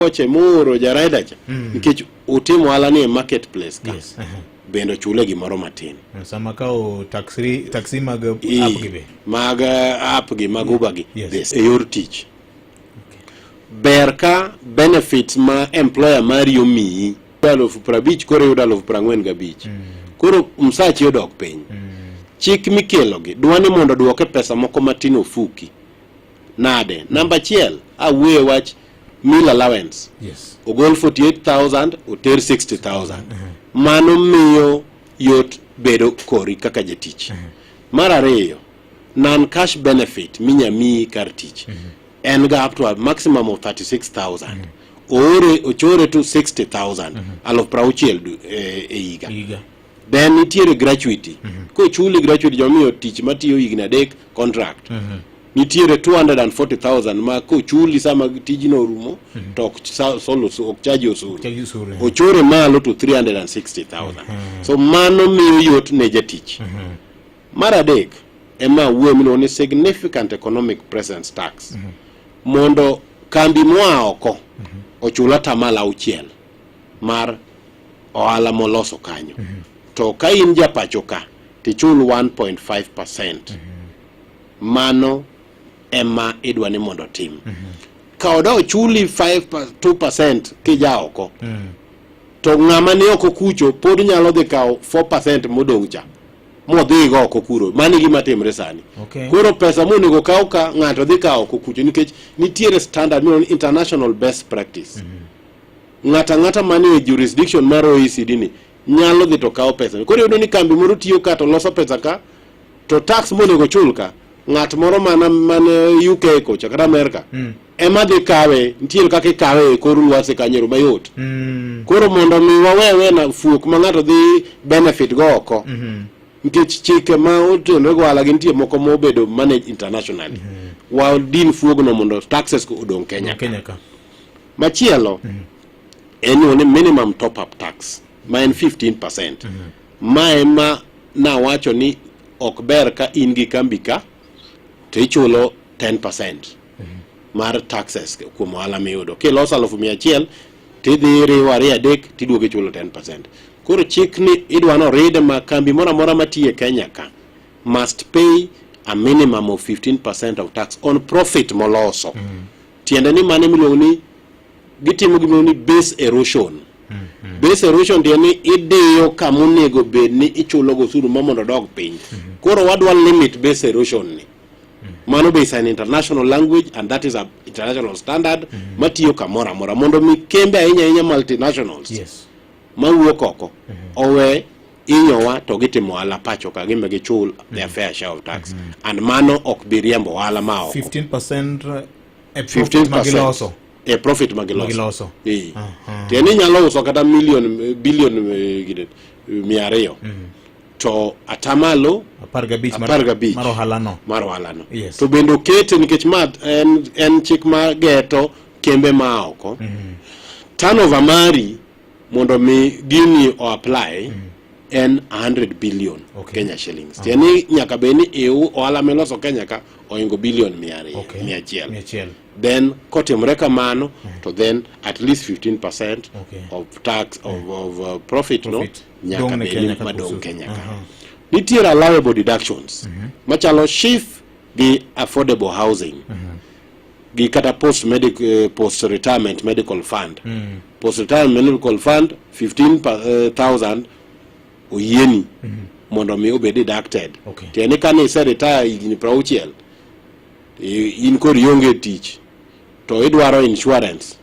Oche muro jaraida cha. Nikech utimo wala ni marketplace ka. Yes. Bendo chule gimoro matin. Sama kao taxi mag app gibe. Mag app gi mag Uber gi. Yes. This your teach. Berka benefits ma employer mari yomi $50 kore $40 koro msachi yodok piny. Chik mikelo gi dwani mondo duoke pesa moko matin ofuki. Nade number chiel awuye wach meal allowance. Yes. Ogol 48,000 oter 60,000. Mano miyo yot bedo kori kaka jatich. Mar ariyo non cash benefit minya mi kar tich. And go up to a maximum of 36,000. Ochore to 60,000. Alof prauchiel eiga. Then itiere gratuity. Ko chuli gratuity jomiyo tich matiyo higni 3 contract. Nitiere 240,000 ma ko chuli sama tijino rumo to solo ok charge osuru. Ochore malo to 360,000. So mano miyo yot ne jatich. Mar adek ema wuo miloni significant economic presence tax. Mondo kambi moa oko ochula tamala auchiel mar ohala moloso kanyo. To ka in japacho ka tichul 1.5%. Mano ema idwani mondo tim. Ka odo chuli 2% kija oko. To ng'ama ni oko kucho pod nyalo dhi kao 4% modongcha. Modhi go oko kuro. Mani gima timre sani. Kuro pesa mo nego kao ka ng'ato dhi kao oko kucho nikech nitiere standard no international best practice. Ng'ata mani jurisdiction mar OECD ni nyalo dhi to kao pesa. Koro yudo ni kambi moro tiyo ka to loso pesa ka to tax mo nego chul ka ng'at moro mane UK ko kata America. Ema dhi kawe nitiere kaka kawe koru lwase kanyero mayot. Koro mondo mi wawewe na fuok ma ng'ato dhi benefit go oko. Nikech chike ma otenre go ala gintie moko mobedo manage internationally. Wa din fuogno mondo taxes ko odong Kenya ka. Machielo any minimum top up tax ma en 15%. Ma ema na wacho ni ok ber ka in gi kambi ka to ichulo 10% mar taxes kuom ohala miyudo. Kiloso 100,000 tidhi riwo 2-3 tiduogo chulo 10%. Koro chik ni idwano ride ma kambi mora matiye Kenya ka must pay a minimum of 15% of tax on profit moloso. Tiende ni mane miluongo ni gitimo gimoro ni base erosion. Base erosion tiende ni idiyo kamonego bed ni ichulo go osuru mondo dog piny. Koro wadwa limit base erosion ni. Mano be is an international language and that is an international standard. Matiyo kamora mondo mi kembe ahinya multinationals. Yes. Mawuok oko owe inyowa to gitimo ala pacho ka gimbe gichul their fair share of tax. And mano ok bi riembo ala ma oko. 15% profit magiloso. Profit magiloso. Tieni nyalo uso kata billion 200. To atamalo 15 maro halano. Yes. To bendo kete nikech mat en chik ma geto kembe ma oko. Turnover mari mondo mi gini o apply en 100 billion Kenya shillings. Tieni nyaka beni EU ohala meloso Kenya ka oingo billion 100. Then kotimre kamano to then at least 15% of tax of profit no nyaka beni madong Kenya ka. Nitiere allowable deductions. Machalo SHIF gi affordable housing. Gi kata post retirement medical fund. Post retirement medical fund 15,000 oyeni mondo mi obed deducted. Tiene kane se retire higni 60 in kor yonge tich to idwaro insurance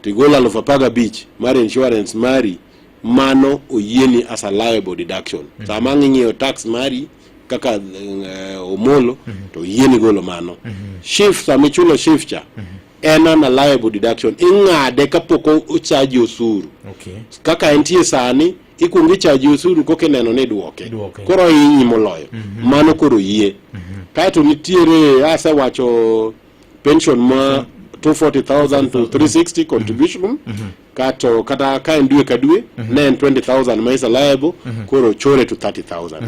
tigola 15,000 mar insurance mari mano oyeni as a liable deduction. Sama ng'inyo tax mari kaka omolo to yeni golo mano. Shift samichulo shift cha en an liable deduction ing'ade kapoko uchaji osuru. Kaka entie sani ikungi chaji osuru koke neno ne duoke. Koro inyi moloyo. Mano koro yie. Kaito nitiere asa wacho pension ma 240,000 to 360 contribution. Kato kata ka ndue kadue ne 20,000 ma is liable koro chore to 30,000.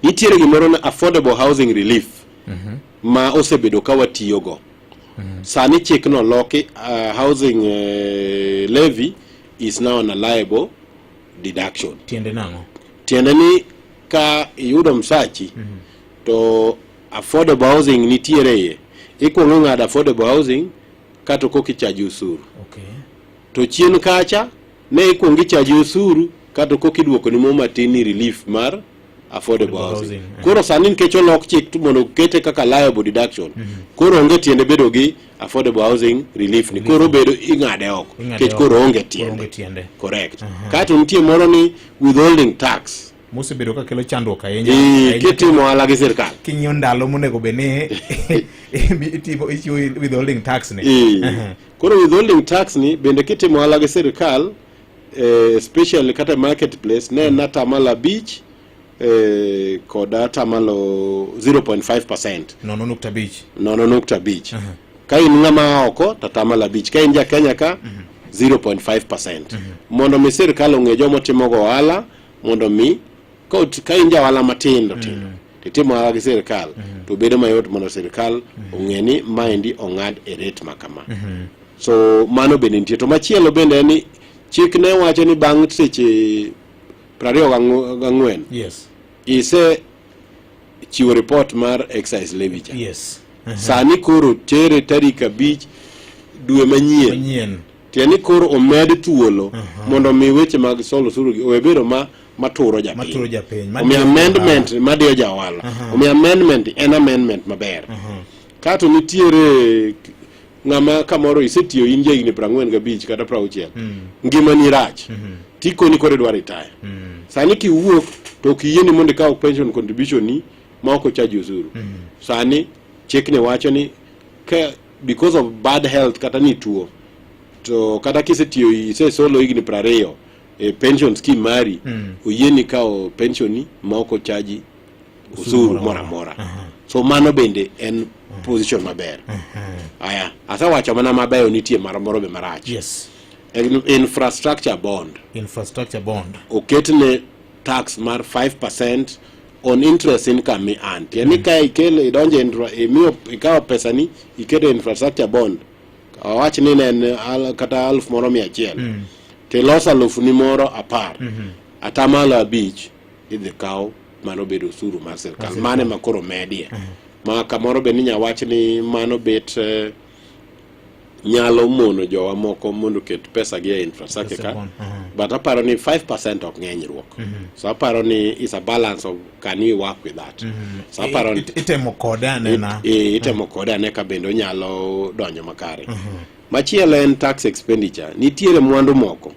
Nitiere gimoro na affordable housing relief ma osebedo ka watiyogo. sani chik no loki housing levy is now on a liable deduction. Tiende nango. Tiende ni ka yudo msachi to affordable housing nitiere ye. Ikuongo ng'ado affordable housing kato koki chaji usuru. Okay. To chien kacha ne ikuongi chaji usuru kato koki duoko ni mo matini relief mar affordable housing. Koro sani nkecho lok chik tu mondo kete kaka liable deduction. Koro onge tiende bedo gi affordable housing relief ni. Koro bedo ing'ade oko. Kech koro onge tiende. Correct. Kato nitie moro ni withholding tax. Mose bedo ka kelo chandruok ahinya. Kitimo ohala gi sirkal. Kinyo ndalo monego bene itimo ichiwo withholding tax ni. Koro withholding tax ni bende kitimo ohala gi sirkal, especially kata marketplace ne natamala beach koda tamalo 0.5%. Nono beach. Ka in ng'ama oko tatamala beach. Ka in ja Kenya ka 0.5%. Mondo mi sirkal ong'e jomo timo go ohala, mondo mi ka in ja ohala matindo titimo ohala gi sirkal to bedo mayot mondo sirkal ong'e ni maendi ong'ad e rate makama. So mano bende nitie. To machielo bende ni chik ne wacho ni bang' seche 24 yes ise chiwo report mar excise levy cha. Yes. Sani koro tere tarik 5 dwe manyien. Tieni koro omed thuolo mondo mi weche mag solo suru obedo maturo japiny. Omi amendment madio jawala. Omi amendment en amendment maber. Kato nitiere ng'ama kamoro isetiyo in jahigni 45 kata 60. Ngima ni rach. Tiko ni kore dwa retire. Sani kiwuok to kiyieni mondo ikaw pension contribution ni ma ok charge usuru. Sani chik ne wacho ni because of bad health kata ni tuo to kata kisetiyo ise solo higni 20 pension scheme mari oyieni kaw pension ni ma ok charge usuru mora. So mano bende en position maber. Aya, asa wacho mana mabeyo nitie moro be marach. Yes. Infrastructure bond. Oketne tax mar 5% on interest income mi an. Tieni ka ikele idonje imiyo ikaw pesa ni ikete infrastructure bond. Awach ni nen kata 1,100. Te losa lufu ni moro apar. Atamala beach idhi kaw mano bedo usuru mar sirkal. Mane makoro medie. Ma kamoro be ninya wach ni mano bet nyalo mono jowa moko mondo ket pesa gi e infrastructure ka. But aparo ni 5% ok ng'enyruok. So aparo ni is a balance of can you work with that. So aparo ni itemo koda nena. Itemo koda ne ka bendo nyalo donjo makare. Machielo en tax expenditure. Nitiere mwandu moko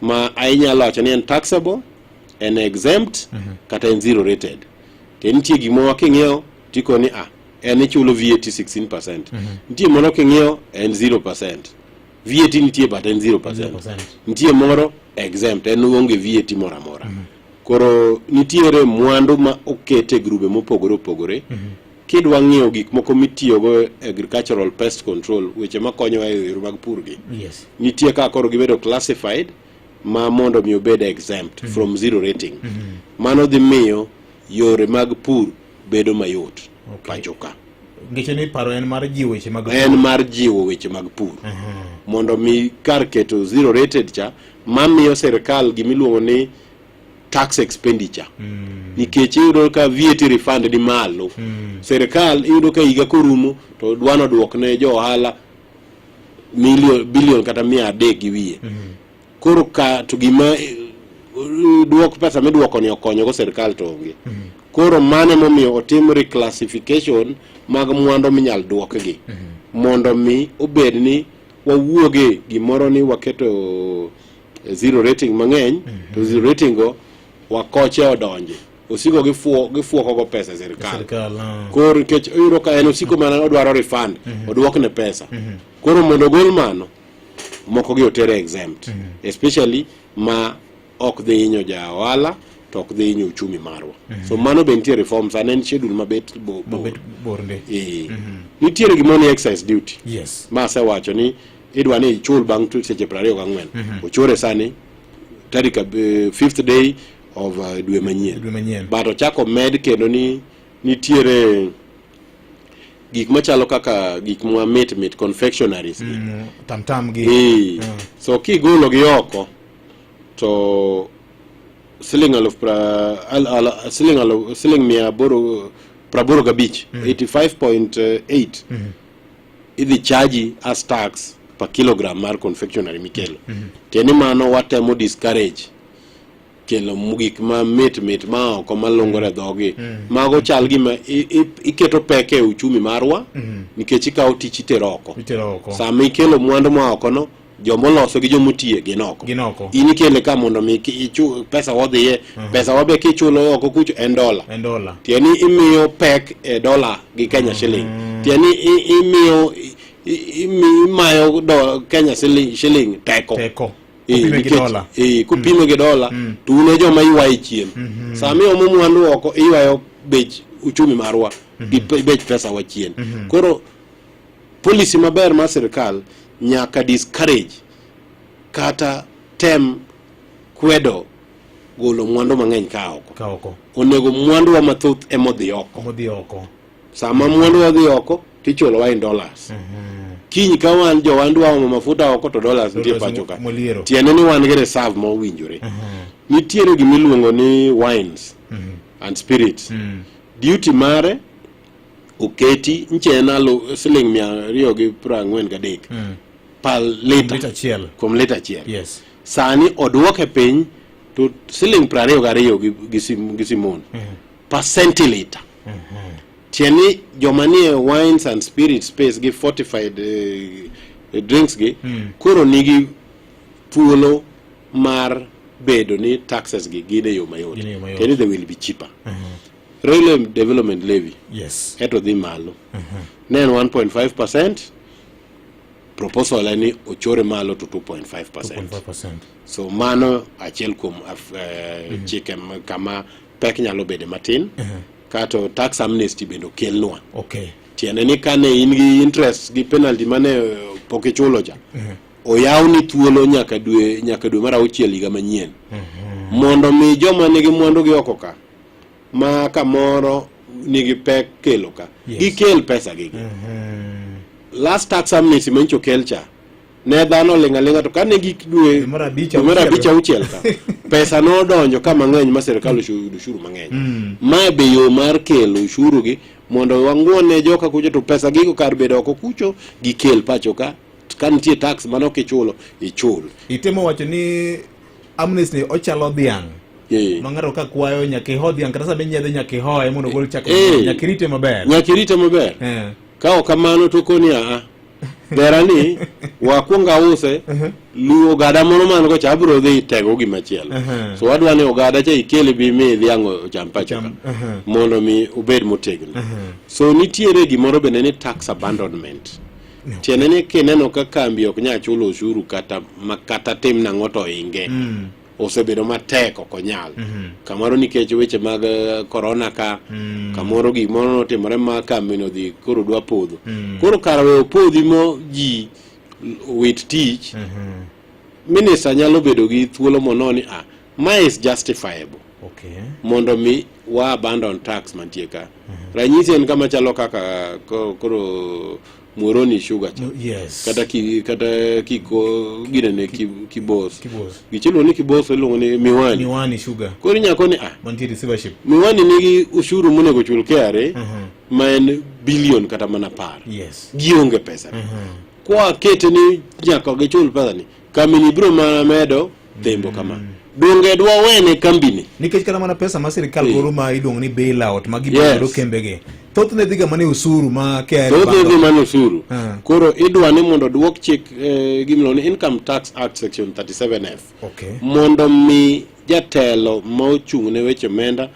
ma ainyalo wacho ni en taxable, en exempt kata en zero rated. Te nitie gimo king'iewo tiko ni en chulo VAT 16%. Nitie moro king'iewo en 0%. VAT nitie but en 0%. Nitie moro exempt en onge VAT mora. Koro nitiere mwandu ma okete grube mopogore. Kidwa ng'iewo gik moko mitiyogo agricultural pest control, weche makonyo e yore mag pur gi. Yes. Nitie ka koro gibedo classified ma mondo mi obed exempt from zero rating. Mano dhi miyo yore mag pur bedo mayot. Pachoka. Ngeche ni paro en mar jiwo weche mag pur. En mar jiwo weche mag pur. Mondo mi kar keto zero rated cha mamiyo sirkal gimiluongo ni tax expenditure. Nikech iyudo ka VAT refund di malo. Sirkal iyudo ka higa korumo to dwano duok ne jo ohala billion kata 300 gi wiye. Koro ka to gima duok pesa miduoko ni okonyo go sirkal to onge. Koro mane momiyo otim reclassification mag mwandu minyal duokgi. Mondo mi obed ni wawuoge gimoro ni waketo zero rating mang'eny, to zero rating go wakoche odonje. Osiko gifuoko go pesa sirkal. Koro kech iyudo ka en osiko mana odwaro refund, oduokne pesa. Koro mondo gol mano moko gi otere exempt. Especially ma ok dhi hinyo ja ohala to ok dhi hinyo uchumi marwa. So mano be nitie reforms anen schedule mabet bornde. Nitiere gimo ni excise duty. Yes. Ma se wacho ni idwa ni ichul bang' seche 24. Ochore sani tarik 5th day of dwe manyien. But ochako med kendo ni nitiere gik machalo kaka gik mwa mit confectionaries tam gi so kigolo gi oko to siling mia praboro gabich 85.8 idhi charge as tax per kilogram mar confectionery mikelo tieni mano watemo discourage kelo mugik ma mit ma oko malongore dhogi mago chal gima iketo peke e uchumi marwa nikech ikawo tich itero oko sama ikelo mwandu ma oko no jomoloso gi jomotiye ginoko in ikele ka mondo mi pesa wadhiye pesa wabe kichulo oko kucho en dola tieni imiyo pek e dola gi Kenya shilling tieni imayo Kenya shilling teko kupime gi dola tune joma iwaye chien sami omo mwandu oko iwayo bech uchumi marwa gi bech pesa wa chien koro policy maber ma sirkal nyaka discourage kata tem kwedo golo mwandu mang'eny ka oko onego mwandu wa mathuth emodhi oko sama mwandu wadhi oko tichulo wa in dollars kiny ka wan jowandu wa mafuta oko to dollars nitie pacho ka tiende ni wan gi reserve ma owinjore nitiere gimiluongo ni wines and spirits duty mare oketi nchena siling 243 per liter kuom liter achiel sani odwoke piny to siling 22 gi simon per centiliter tieni jomanie wines and spirits space gi fortified drinks gi koro nigi thuolo mar bedo ni taxes gi gine yo mayot tieni they will be cheaper Railway Development Levy eto dhi malo ne 1.5% proposal ani ochore malo to 2.5%. So mano achiel kuom chike kama pek nyalo bede matin kato tax amnesty bendo kelnwa tiene ni kane in gi interest gi penalty mane pok ichulo cha oyawni thuolo nyaka dwe mar 6 higa manyien mondo mi joma nigi mwandu gi oko ka ma kamoro nigi pek kelo ka gikel pesa gi last tax amnesty mancho kelcha ne dhano lingalinga to kane gik dwe mara bicha uchiel ka pesa no donjo kama ng'eny ma sirkal ushuru mang'eny ma be yo mar kelo ushuru gi mondo wang'wone joka kucho to pesa gigo kar bedo oko kucho gikel pacho ka nitie tax mano kichulo ichul itemo wacho ni amnesty ochalo dhiang mang'ato ka kwayo nyaka iho dhiang kata sabe nyiedhe nyaka ihoye mondo gol chako nyaka irite maber ka ok kamano to koni berani wakwonga use luo gada moro man go chabro dhi tego gi machielo so wadwa ni ogada cha ikele bi mi dhiango champacha mondo mi ubed motegno so nitiere gimoro bende ni tax abandonment tiene ni kineno ka kambi ok nya chulo ushuru kata tim na ng'oto inge osebedo matek okonyal kamoro nikech weche mag corona ka kamoro gimoro notimore ma kamino dhi koro dwa podho koro karawe opodhi mo ji with teach minister nyalo bedo gi thuolo mononi ma is justifiable mondo mi wa abandon tax mantie ka ranyisi en kama chalo kaka koro Moroni sugar kata kiko ginene kibos gichelo ni kibos elongo ni miwani sugar koro nyako ni mantie receivership miwani nigi ushuru monego chul KRA ma en billion kata mana par gionge pesa kwa kete ni nyako gichul pesa ni kamini bro mana medo tembo kama donge dwa wene kambini nikech kata mana pesa ma sirkal goro ma idong ni bailout ma gibedo kembege thothne dhiga mane usuru ma KRA thothne mane usuru koro idwa ni mondo dwok chik gimlo ni Income Tax Act section 37F mondo mi jatelo ma ochung' ne weche menda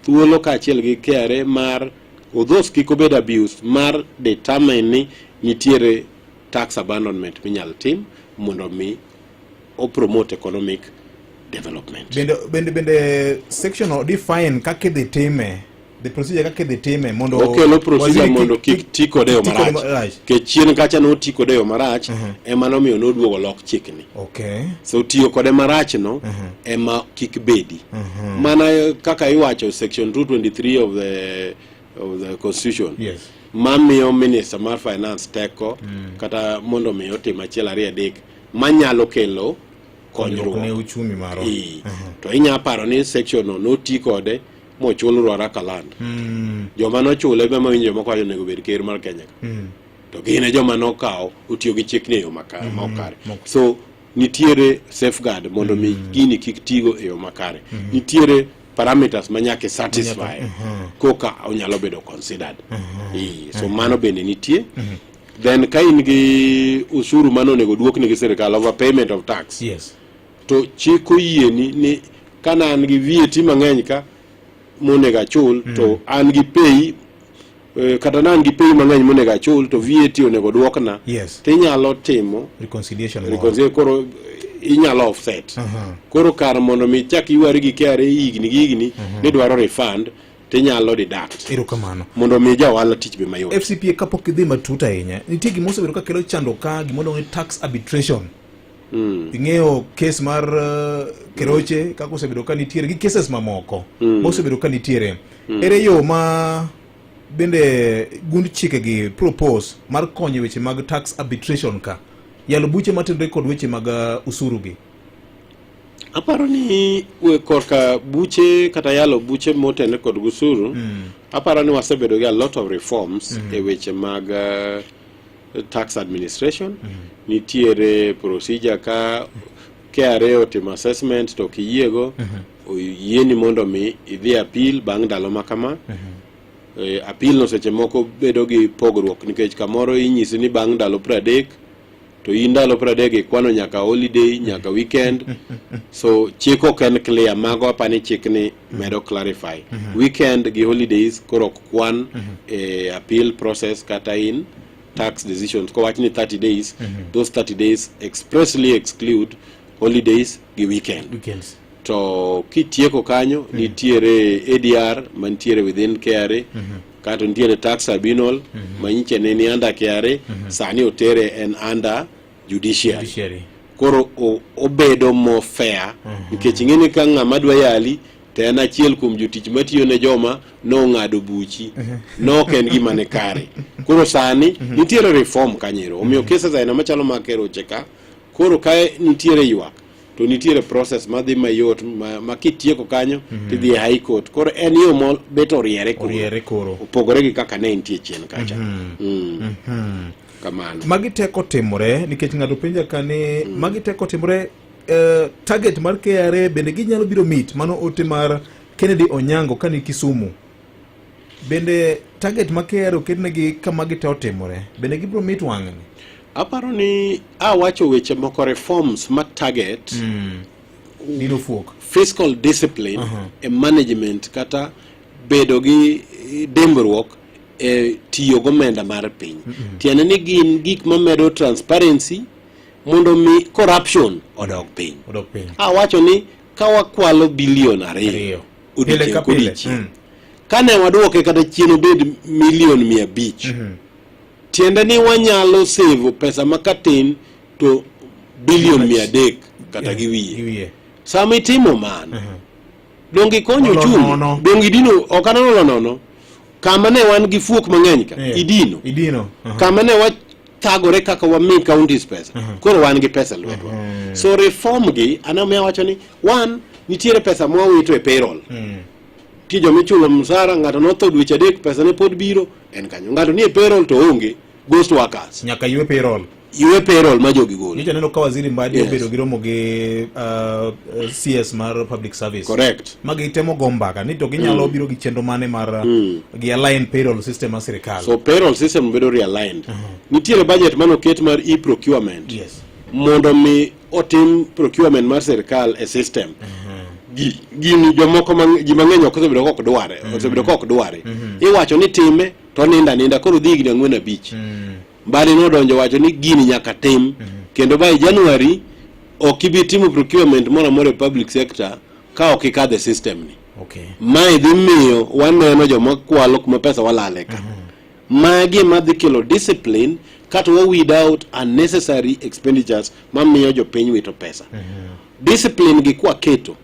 thuolo kaachiel gi KRA mar odhos kiko bed abuse mar determine ni nitiere tax abandonment minyal tim mondo mi o promote economic development. Bende section o define kake the time the procedure kake the time mondo okelo procedure mondo kik tiko deo marach ke chien kacha no tiko deo marach ema no miyo no duogo lok chikni so tiyo kode marach no ema kik bedi mana kaka iwacho section 223 of the constitution mamiyo minister mar finance teko kata mondo mi otim achiel ariyo adek manyalo kelo konyruok ne uchumi maro. To inya paro ni section no noti kode mochul Rwara Kaland. Joma nochule be mawinjo moko ayo nego bed ker mar Kenya. To gine joma nokawo utiyo gi chik ne yo makare. So nitiere safeguard mondo mi gini kik tigo e yo makare. Nitiere parameters manyake satisfy koka onyalo bedo considered. So mano bende nitie. Then ka in gi usuru mano nego duokni gi sirkal over payment of tax. Yes. To chiko yieni ni kana an gi VAT mang'eny ka monega chul to an gi pay kata nan gi pay mang'eny monega chul to VAT onego duokna. Yes. Tinyalo timo reconciliation koro inyalo offset. Koro kar mondo mi chak iwari gi KRA higni ni dwaro refund tinyalo deduct. Erokamano. Mondo mi jawala tich be mayot. FCPA kapok idhi matut ahinya nitie gimoso bedo ka kelo chando ka gimondo ni tax arbitration. Ing'eyo case mar Keroche kako osebedo ka nitiere gi cases mamoko mosebedo ka nitiere. Ere yo ma bende gund chike gi propose mar konyo weche mag tax arbitration ka yalo buche matendore kod weche mag usuru gi. Aparo ni korka buche kata yalo buche motendore kod usuru aparo ni wasebedo gi a lot of reforms e weche mag tax administration. Nitiere procedure ka KRA otim assessment to kiyiego yieni mondo mi idhi appeal bang' ndalo makama. Appeal no seche moko bedo gi pogruok nikech kamoro inyisi ni bang' ndalo 30 to in ndalo 30 kwano nyaka holiday nyaka weekend. So chiko ken clear mago apani chikni medo clarify weekend gi holidays koro kwan appeal process kata in tax decisions ko wachni 30 days those 30 days expressly exclude holidays gi weekends. To kitieko kanyo nitiere ADR mantiere within KRA kata nitiere tax tribunal manyiche ni under KRA sani otere en under judiciary. Koro obedo more fair nikech ing'eni ka ng'ama dwa yali to en achiel kuom jotich matiyo ne joma no ng'ado buchi no ken gima ne kare. Koro sani nitiere reform kanyero omiyo cases aina machalo mag Keroche ka koro kae nitiere ywak to nitiere process madhi mayot makitieko kanyo tidhi e high court. Koro en yo mo beto riere koro opogore gi kaka ne nitie chien kacha. Kamano magi teko timore nikech ng'ato penja kane magi teko timore target mar KRA bende ginyalo biro meet mano ote mar Kennedy Onyango kani Kisumu bende target mar KRA oketnegi kama giteo timore bende gibiro meet wang'ni. Aparo ni awacho weche moko reforms ma target Dino fuok fiscal discipline e management kata bedo gi dembruok e tiyo gomenda mar piny. Tiene ni gin gik mamedo transparency mondo mi corruption odok piny. Awacho ni kawakwalo bilion 2 odiochieng' kane waduoke kata chien obed milion 500 tiende ni wanyalo save pesa makatin to bilion 300 kata gi wiye. Sama itimo man dongi konyo chumi dongi dino okanano nono kama ne wan gi fuok mang'eny ka idino kama ne thagore kaka wami counties pesa koro wan gi pesa lwetwa. So reform gi anamia wacho ni one nitiere pesa mwawito e payroll tijo michulo msara ng'ato notho dweche 3 pesa ne pod biro en kanyo ng'ato ni e payroll to onge ghost workers nyaka ywe payroll ma jogi golo. Nicho neno ka waziri Mbadi obedo gi romo gi CS mar public service. Correct. Magi temo gombaka ni to ginyalo biro gi chenro mane mar gi align payroll system mar sirkal. So payroll system bedo realigned. Nitiere budget mano ket mar e-procurement. Yes. Mondo mi otim procurement mar sirkal e system. Gini jomoko ji mang'eny ok osebedo kok dware. Iwacho ni time to ninda koro dhi higni 4-5. Mbali nodonjo wacho ni gini nyaka tim kendo by January ok ibi timo procurement moro amora e public sector ka ok ikadhe system ni. Mae dhi miyo waneno joma kwalo kuma pesa walale ka. Magi madhi kelo discipline kata weed out unnecessary expenditures mamiyo jopiny wito pesa. Discipline gi kwa keto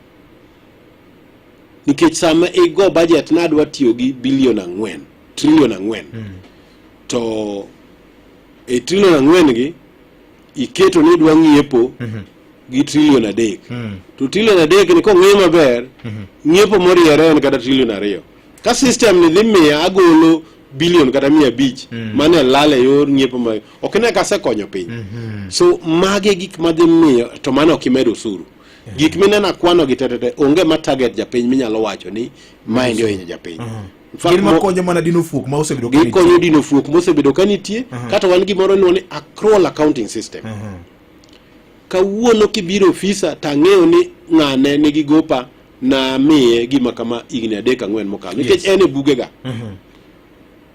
nikech sama igo budget nadwa tiyo gi bilion 4 trilion 4 to e trilion ang'wen gi iketo ni dwa ng'iepo gi trilion 3 to trilion 3 ni kong'e maber ng'iepo moriere en kata trilion 2 ka system ni dhi miya agolo bilion kata 500 mane lale yor ng'iepo ma ok ne kase konyo piny so mage gik madhi miyo to mano kimedo usuru gik minena kwano gi tetete onge ma target japiny minyalo wacho ni mae ndio yenye japiny Gima konyo mana dino fuok ma osebedo kaniti. Konyo dino fuok ma osebedo kanitie kata wan gimoro ni accrual accounting system. Kawuono kibiro ofisa tang'eyo ni ng'ane nigi gopa na miye gima kama igni 3-4 mokalo nikech ene bugega.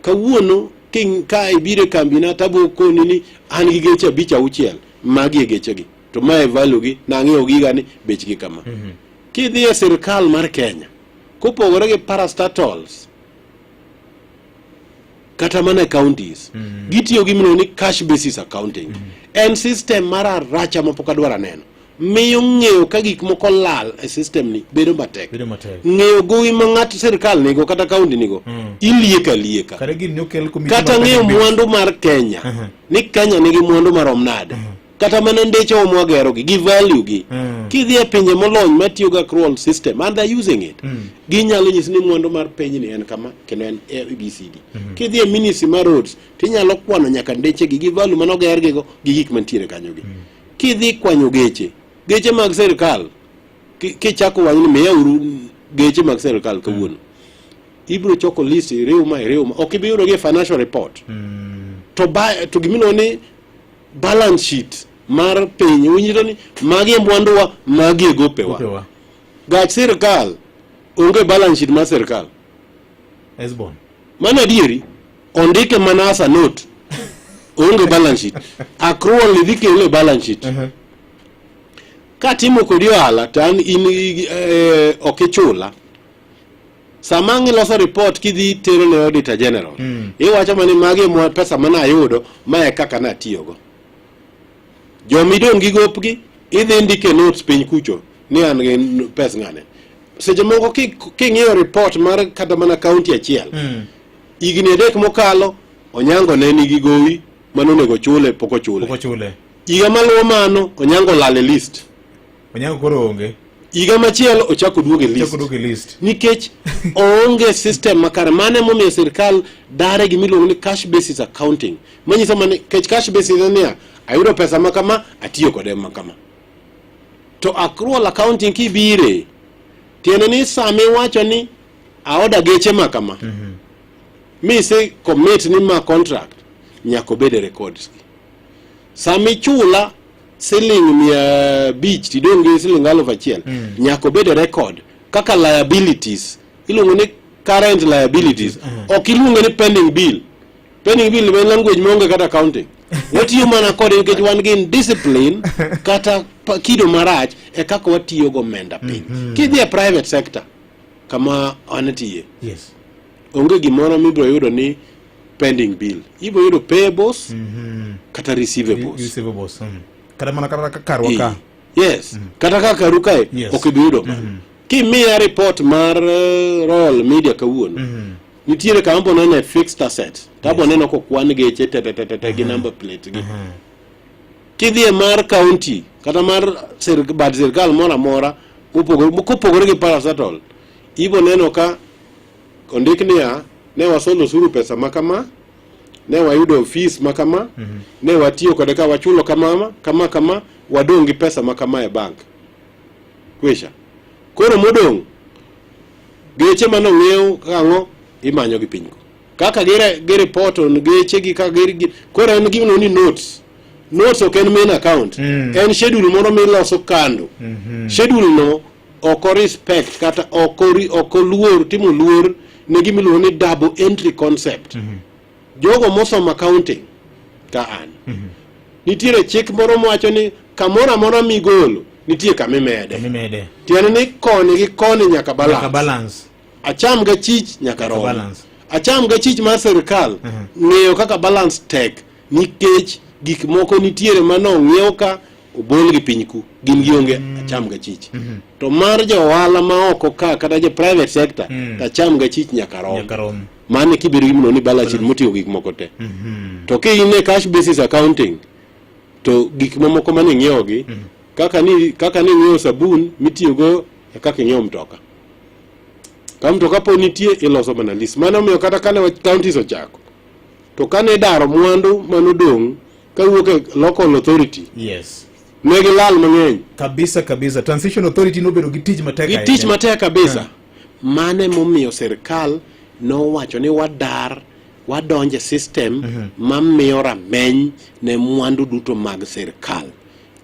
Kawuono ka ibire kambina tabo koni ni an gi geche 5-6 magi e gechegi to mae value gi na ng'eyo giga ni bechgi kama. Kidhi e sirkal mar Kenya kopogore gi parastatals kata mana counties gitiyo gi mino ni cash basis accounting en system mara racha mapok adwara neno miyo ng'eyo ka gik moko lal e system ni bedo matek ng'eyo gowi ma ng'at sirkal nigo kata county nigo ilieka kata ng'eyo mwandu mar Kenya ni Kenya nigi mwandu marom nade kata mana ndeche omwagero gi value gi kidhi e pinje molony matiyo ga accrual system and they're using it ginyalo nyisi ni mwandu mar piny ni en kama kendo en ABCD kidhi e ministry mar roads tinyalo kwano nyaka ndeche gi value manoger gigo gi gik mantiere kanyo gi kidhi kwanyo geche mag sirkal kichako wang' ni miya uru geche mag sirkal kawuono ibro choko list rew ma ok ibiro gi financial report to gimino ni balance sheet mar piny winjiro ni magi mwanduwa magi gopewa gach sirkal onge balance sheet mar sirkal esbon mana dieri ondike mana as a note onge balance sheet accrual idhi kele balance sheet ka timo kodi ohala tan in okichula sama ng'iloso report kidhi tero ne auditor general iwacho mani magi pesa mana ayudo mae kaka natiyogo jomidong gi gopgi idhi ndike notes piny kucho ni an gi pes ng'ane seche moko king'iyo report mar kata mana county achiel igni 3 mokalo onyango ne nigi gowi manonego chule pok ochule iga maluwo mano onyango lale list onyango koro onge iga machielo ochako duoge list nikech onge system makare mane momiyo sirkal dare gi miluongo ni cash basis accounting manyiso mane cash basis ni ayudo pesa makama atiyo kode makama to accrual accounting kibire tiene ni sami wacho ni aoda geche makama mi se commit ni ma contract nyako bede records sami chula selling 500 tidonge selling 1,000 nyako bede record kaka liabilities iluongo ni current liabilities okiluongo ni pending bill in language monge kata accounting watiyo mana kode nikech wan gi discipline kata kido marach e kaka watiyo go omenda piny kidhi e private sector kama anatiye onge gimoro mibiro yudo ni pending bill ibiro yudo payables kata receivables kata mana kata karuka kata kaka ruka ok ibiro yudo kimiya report mar roll media kawuono nitiere kambo nene fixed asset tabo neno ko kwan geche te gi number plate gi kidhi mar county kata mar sirkal mora kopogore gi parastatal ibo neno ka ondiknia ne wasolo suru pesa makama ne wayudo fees makama ne watiyo kode ka wachulo kama wadong gi pesa makama e bank kwesha koro modong geche manong'iew kang'o imanyo gi pinyko kaka gi report on geche gi ka gi koro en gino ni notes ok en main account en schedule moro miloso kando schedule no oko respect kata oko luor timo luor ne gimiluongo ni double entry concept jogo mosomo accounting ka an nitiere chik moro mwacho ni kamoro amora migolo nitie kamimede tiene ni koni gi koni nyaka balance acham ga chich nyaka rom acham ga chich mar sirkal ng'eyo kaka balance tek nikech gik moko nitiere mano ng'iew ka obol gi pinyku gin gionge acham ga chich to mar jo ohala ma oko ka kata jo private sector acham ga chich nyaka rom mane kibiro gimno ni balance sheet motiyo gik moko te to ke ine cash basis accounting to gik mamoko mane ng'iewogi kaka ni ng'iewo sabun mitiyo go kaka ng'iewo mtoka ka mtoka po nitie iloso mana list mano miyo kata kane counties ochako to kane daro mwandu manodong' kawuok e local authority yes negi lal mang'eny kabisa transition authority nobedo gi tich matek kabisa mane momiyo serikal nowacho ni wadonje system mamiyo rameny ne mwandu duto mag serikal.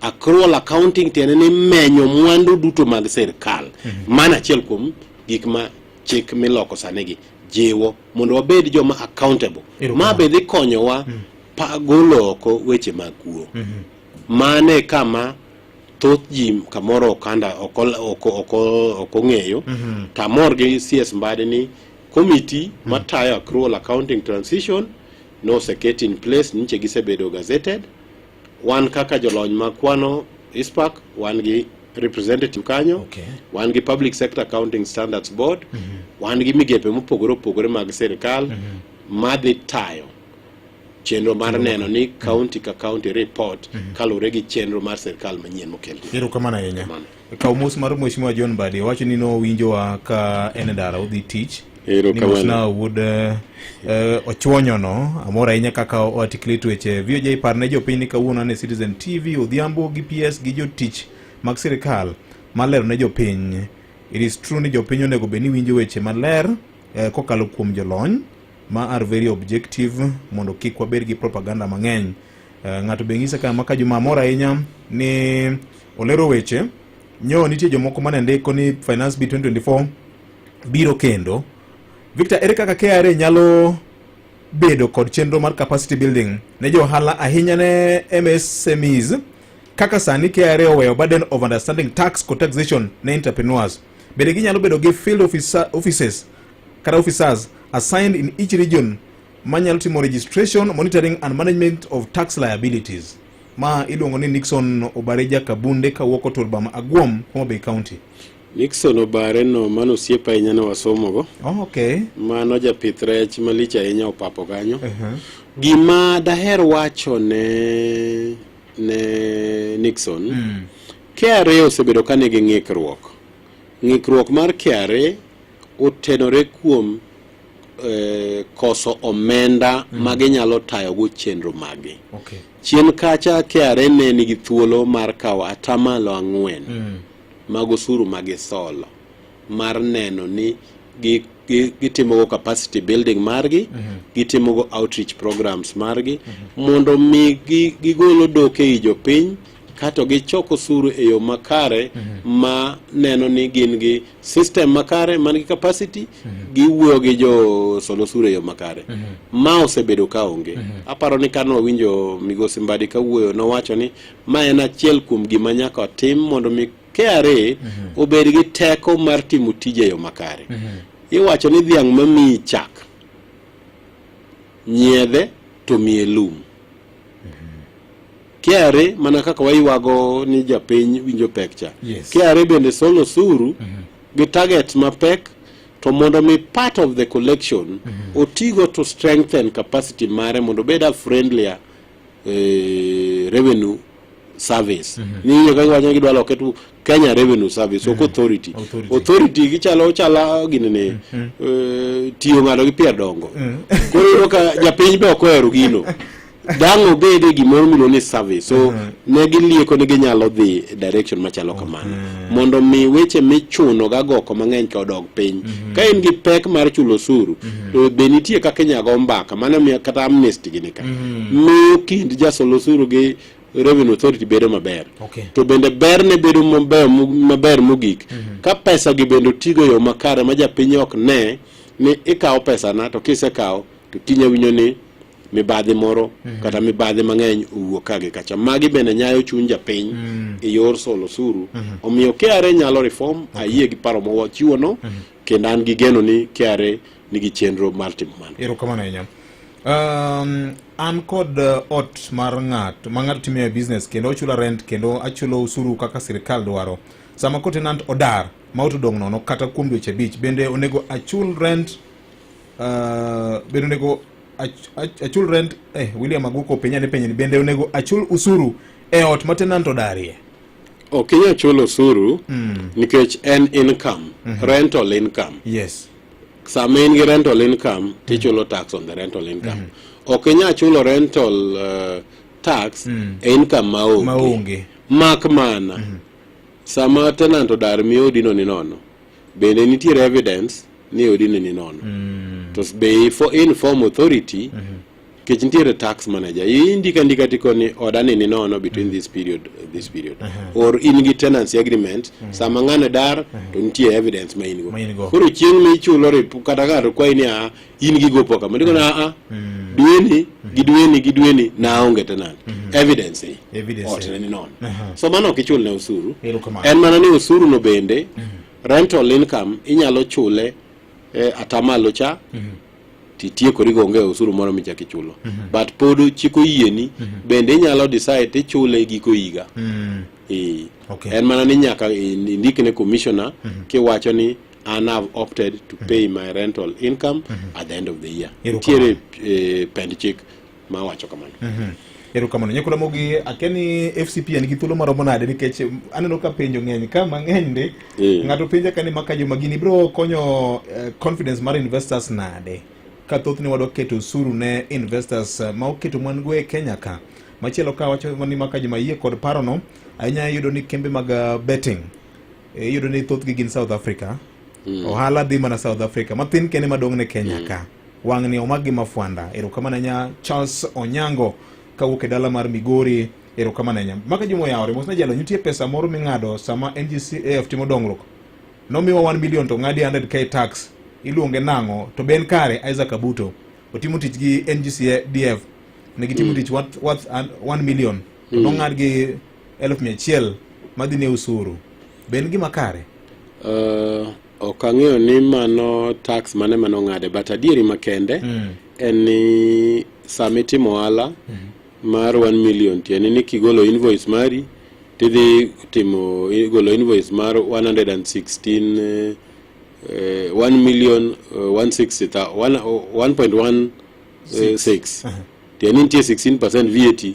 Accrual accounting tiene ni menyo mwandu duto mag serikal. Mana achiel kuom gik ma chik miloko sanegi jiwo mondo wabed joma accountable. Ma bedhi konyowa golo oko weche mag kuo. Mane kama thoth ji kamoro okanda okong'eyo kamor gi CS Mbade ni committee matayo accrual accounting transition no secret in place niche gisebedo gazetted. Wan kaka jolony makwano ISPAC wan gi representative kanyo, wan gi public sector accounting standards board, wan gi migepe mopogore mag serikal madhi tayo chenro mar neno ni county ka county report kalure gi chenro mar serikal manyien mokel. Erokamano ahinya. Ka mos mar Mheshimiwa John Mbadi wacho ni no winjowa ka en dara odhi tich. Na would ochuonyo no amora inya kaka o articulate weche VJ parne jopiny kawuono ne Citizen TV odhiambo gi PS gi jotich mag sirikal maler ne jopiny. It is true ni jopiny onego beni winjo weche maler kokalo kuom jolony ma are very objective mondo kik wabed gi propaganda mang'eny. Ng'ato be ng'isa kama ka juma amora inya ni olero weche nyo nitie jomoko mane ndiko ni finance bill 2024 biro kendo. Victor, ere kaka KRA nyalo bedo kod chenro mar capacity building ne jo ohala ahinya ne MSMEs kaka sani KRA oweyo burden of understanding tax co taxation ne entrepreneurs. Bende ginyalo bedo gi field officers kata officers assigned in each region manyalo timo registration, monitoring and management of tax liabilities. Ma iluongo ni Nixon Obareja Kabunde kawuok Tulbama Agwom, Homa Bay County. Nixon Obare no mano siepa inya na wasomo go. Oh, okay. Mano japith rech malicha inya opapo kanyo. Gima daher wacho ne Nixon. KRA osebedo kane gi ng'ikruok mar KRA otenore kuom koso omenda magi nyalo tayo go chenro magi. Okay. Chien kacha KRA ne nigi thuolo mar kawo atamalo 4 mag osuru magi solo mar neno ni gitimogo capacity building margi, gitimogo outreach programs margi, mondo mi gigolo doke i jopiny kato gichoko osuru e yo makare ma neno ni gin gi system makare man gi capacity giwuoyo gi jo solo osuru e yo makare. Ma osebedo ka onge. Aparo ni kano winjo Migosi Mbadi kawuoyo nowacho ni ma en achiel kuom gima nyaka tim mondo mi KRA obed gi teko mar timo tije yo makare. Iwacho ni dhiang' mamiyi chak nyiedhe to miye lum. KRA mana kaka waywago ni japiny winjo pekcha. KRA bende solo osuru gi target mapek to mondo mi part of the collection otigo to strengthen capacity mare mondo beda friendlier revenue service. Ni yo kaka wanyo gidwalo ketu Kenya Revenue Service authority gichalo ginene tiyo ng'ado gi pier dongo. Koro ka japiny be okoero gino. Dango bede gimoro milo ni service. So ne gilieko ni ginyalo dhi direction machalo kamano. Mondo mi weche michuno gagoko mang'eny ka odog piny. Ka in gi pek mar chulo osuru to be nitie kaka inyago mbaka mana mi kata amnesty gini ka. Miyo kind jasolo osuru gi Revenue Authority bedo maber. To bende berne bedo maber mogik. Ka pesa gi bendo tigo yo makare ma japiny ok ne ni ikawo pesa na to kisekawo to tinya winyo ni mibadhi moro kata mibadhi mang'eny uwuok kage kacha. Magi bende nyayo chuny japiny e yor solo osuru. Omiyo KRA nyalo reform ayie gi paro mowachiwo no kendo an gi geno ni KRA nigi chenro mar timo mano. Erokamano ahinya. an kod ot mar ng'at ma ng'ato timo business kendo ochula rent kendo achulo usuru kaka sirkal dwaro. Sama tenant odar ma otodong' nono kata kuom dweche 5 bende onego achul rent bende onego achul rent William Aguko penyane bende onego achul usuru e ot ma tenant odarie. Inya chulo usuru nikech en income, rental income. Yes. Sama in gi rental income, tichulo tax on the rental income. Inya chulo rental tax e income maonge. Mak mana. Sama tenant odar mi odino ni nono. Bende nitiere evidence ni odino ni nono. To be for inform authority kech nitiere tax manager indika tiko ni odani ni nono between this period or in gi tenancy agreement sama ngane dar to nitiere evidence ma in go koro chieng mi chulo kata kar kwa ni in gi gopo kama ndiko na dweni na onge tenant evidence ni nono so mano kichul ne usuru en mana ni usuru no bende rental income inyalo chule atamalo cha titie korigo onge usuru moro michaki chulo but pod chiko yieni bende inyalo decide ichule giko higa en mana ni nyaka indikne commissioner kiwacho ni I have opted to pay my rental income at the end of the year tiere pend chik ma wacho kamano erokamano nyakula mogi akeni FCP en githulo maromo nade nikech aneno ka penjo ng'eny ka mang'eny ndi ng'ato penja kani makajo magini bro konyo confidence mar investors nade ka thothne wado keto usuru ne investors ma oketo mwango e Kenya ka machielo ka wacho ni makajo mayie kod parono ahinya yudo ni kembe mag betting yudo ni thothgi gin South Africa ohala dhi mana South Africa mathin kene madong ne Kenya ka wang'ni omagi mafuanda erokamano nya Charles Onyango kawuok e dala mar Migori erokamano nya makajo moyawre mosna jalo nitie pesa moro ming'ado sama NGCAF timo dongruok nomiwa 1 million to ng'adi 100k tax iluonge nang'o to ben kare Isaac Abuto otimo tich gi NGCDF ne gitimo tich worth 1 million to nong'ad gi 1,100 madhine usuru ben gima kare okang'eyo ni mano tax mane ng'ade but adieri makende en ni sama itimo ohala mar 1 million tieni ni kigolo invoice mari tidhi golo invoice mar 116 1,116 tieni nitie 16% VAT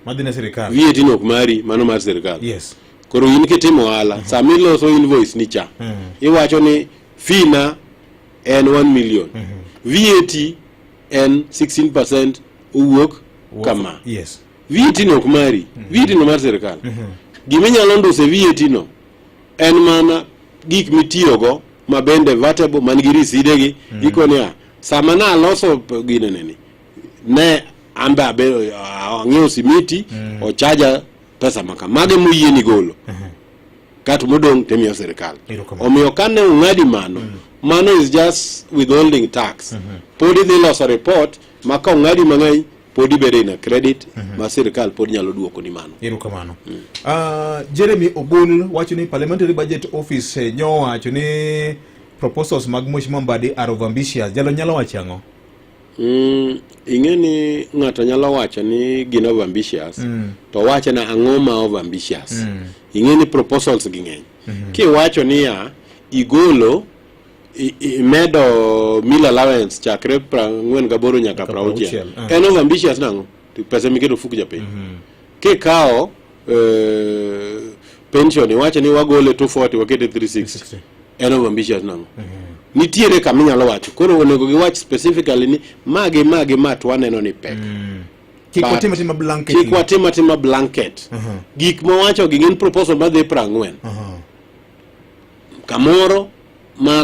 madhine sirikal VAT nok mari mano mar sirikal yes koro in kitimo ohala sama iloso invoice ni cha iwacho ni fina en 1 million VAT en 16% uwuok kama yes VAT nok mari VAT no mar sirikal giminyalo ndose VAT no en mana gik mitiyogo mabende vatable man gi riside gi ikonia sama na loso ginene ne ambe abero ang'eyo simiti o charger pesa mage muyieni golo katu modong temio sirikal omiyo kane ung'adi mano is just withholding tax podi dhi loso report maka ung'adi mang'eny podi bede na credit ma sirikal podi nyalo duoko ni mano erokamano Jeremy Ogul wacho ni Parliamentary Budget Office nyowacho ni proposals mag Mheshimiwa Mbadi are ambitious jalo nyalo wachang'o ing'eni ng'ato nyalo wacho ni gin ambitious to wacho na ang'o ma ambitious ing'eni proposals gi ng'eny kiwacho ni igolo medo meal allowance chakre 48 nyaka 60 en ambitious nango pesa miketo fuku jape kikao pension wacho ni wagole 240 wakete 360 en ambitious nango nitiere kama inyalo wacho koro onego giwach specifically ni mage mat waneno ni pek kikwatima blanket gik mowacho gi gin proposal madhi 40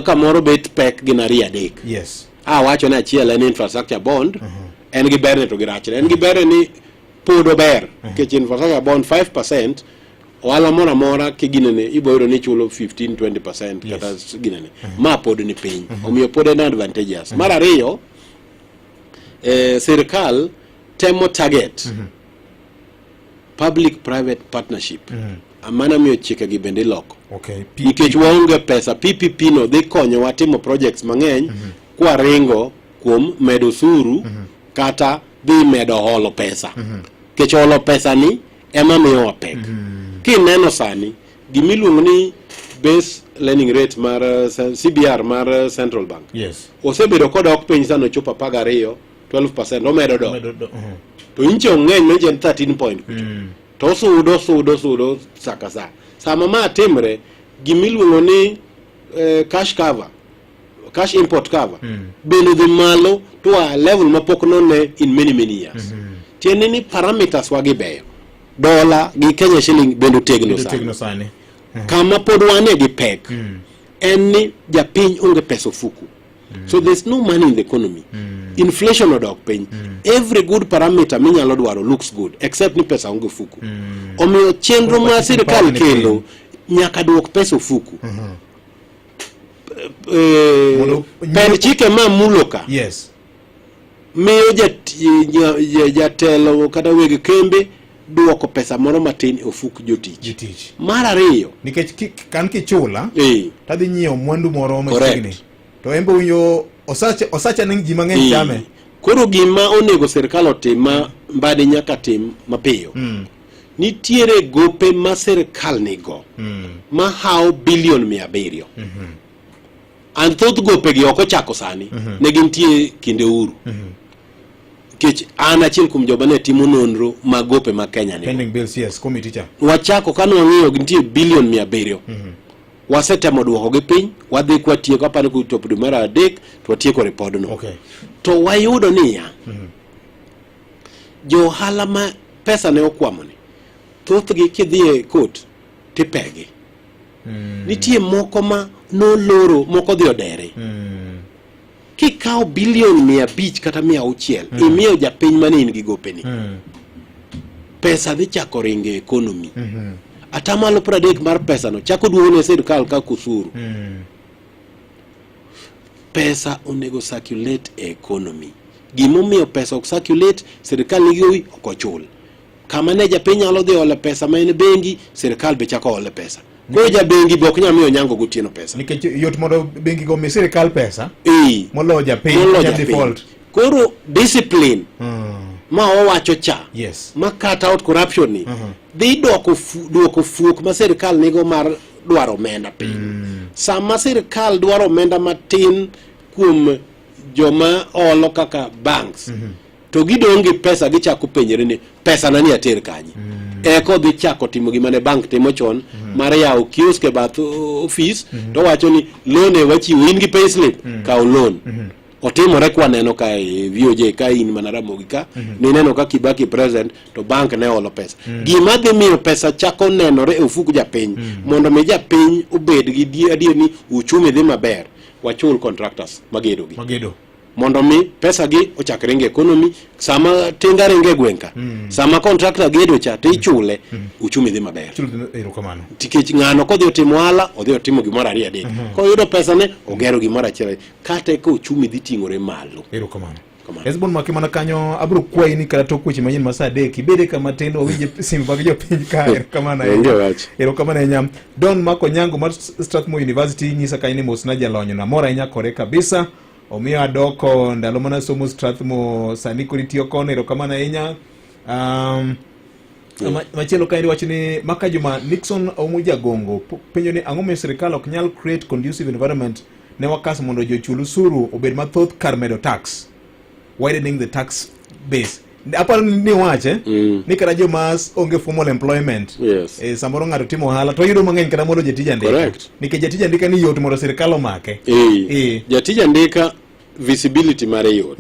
kamoro bet pek gin 2-3 yes wacho na achiel en infrastructure bond en gi berne to girachre en gi berne ni podo ber kech infrastructure bond 5% wala mora kiginene iboyro ni chulo 15-20% kata ginene ma pod ni piny omiyo pod en advantageous mar ariyo sirikal temo target public private partnership amana miyo chike gi bende loko nikech waonge pesa PPP no dhi konyo watimo projects mang'eny kwa ringo kuom medo suru kata dhi medo holo pesa kech holo pesa ni ema miyo wapek kineno sani gimiluongo ni base lending rate mar CBR mar Central Bank osebedo kodok piny sano chopo 12 omedo dok to inche ong'eny meje 13 point to sudo saka sa sama ma timre gimiluongo ni cash import cover bendo dhi malo to a level mapok none in many years tiene ni parameters wagi beyo dola gi Kenya shilling bendo tegno sani kama pod wane gi pek en ni japiny onge pesa ofuku so there's no money in the economy inflation odok piny every good parameter minyalo dwaro looks good except ni pesa onge ofuku omiyo chenro ma sirikal kelo nyaka duok pesa ofuku pen chike ma muloka miyo jatelo kata weg kembe duoko pesa moro matin ofuk jotich mar ariyo nikech kan kichula tadhi nyiewo mwandu moro machiegni to embe winjo osacha ning ji mang'eny chame koro gima onego sirikal otim mbadi nyaka tim mapiyo nitiere gope ma sirikal nigo ma hao bilion 700 and thoth gope gi oko chako sani ne gintie kinde uru kech an achiel kuom joba ne timo nonro mag gope ma Kenya ni pending bills committee cha wachako kano wang'iyo gintie bilion 700 wasetemo duoko gi piny wadhi kwatieko apani kutopo dwe mar 3 to watieko report no to wayudo niya jo ohala ma pesa ne okwamo ni thoth gi kidhie court tipegi nitie moko ma noloro moko dhi odere kikaw bilion 500 kata 600 imiyo japiny mane in gi gopeni pesa dhi chako ringe economy atamalo 30 mar pesa no chako duone sirikal ka kusuru pesa onego circulate economy gimomiyo pesa ok circulate sirikal nigi ok ochul kama ne japiny nyalo dhi ole pesa ma en bengi sirikal be chako ole pesa ko ja bengi bok nyamiyo nyango gotieno pesa nikech yot mondo bengi go mi sirikal pesa molo japiny default koro discipline ma owacho cha ma cut out corruption ni dhi duoko fuok ma sirikal nigo mar dwaro omenda piny sama sirikal dwaro omenda matin kuom joma olo kaka banks to gidonge pesa gichako penjere ni pesa nani ater kanyi eko dhi chako timo gima ne bank timo chon mar yawo kiosk e bath office to wacho ni loan e wachiwo in gi payslip kaw loan otimore kwa neno ka VOJ ka in mana Ramogi ka ni neno ka Kibaki present to bank ne olo pesa gima dhi miyo pesa chako nenore e ofuku japiny mondo mi japiny obed gi adier ni uchumi dhi maber wachul contractors magedo mondo mi pesa gi ochak ringe economy sama tinga ringe gwenka sama contractor gedo cha to ichule uchumi dhi maber erokamano tikech ng'ano kodhi otimo hala odhi otimo gimoro ariyo adek koyudo pesa ne ogero gimoro achiel kata ka uchumi dhi ting'ore malo erokamano Esbon makimana kanyo abro kwai ni kata tok weche manyien masa adek ibede kama tendo owinje sim bag jopiny ka erokamano nyam Don Mako Nyango mar Strathmore University nyisa ka ni mosna jalonyo na mora inyakore kabisa omiyo adoko ndalo mana somo Strathmore sani kuri tiyo kono erokamano inya machielo kaendi wacho ni maka juma Nixon Omuja Gongo penjo ni ang'o miyo sirikal ok nyal create conducive environment ne wakas mondo jochul usuru obed mathoth kar medo tax widening the tax base aparo ni wache ni kata joma onge formal employment samoro ng'ato timo ohala to yudo mang'eny kata mondo jatija ndika nikech jatija ndika ni yot mondo sirikal omake jatija ndika visibility mare yot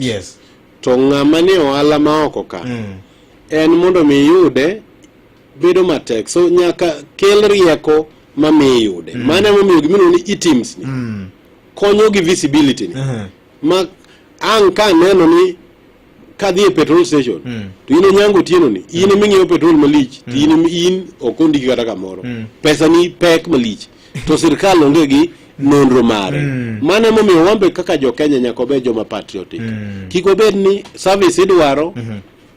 to ng'ama ni ohala ma oko ka en mondo mi yude bedo matek so nyaka kel rieko ma mi yude mane momiyo gimino ni iteams ni konyo gi visibility ni ma ang ka neno ni kadhi e petrol station to ino nyango tieno ni ine ming'iewo petrol malich to in okondiki kata kamoro pesa ni pek malich to sirikal onge gi nonro mare mane momiyo wambe kaka jo Kenya nyaka obed joma patriotic kik obed ni service idwaro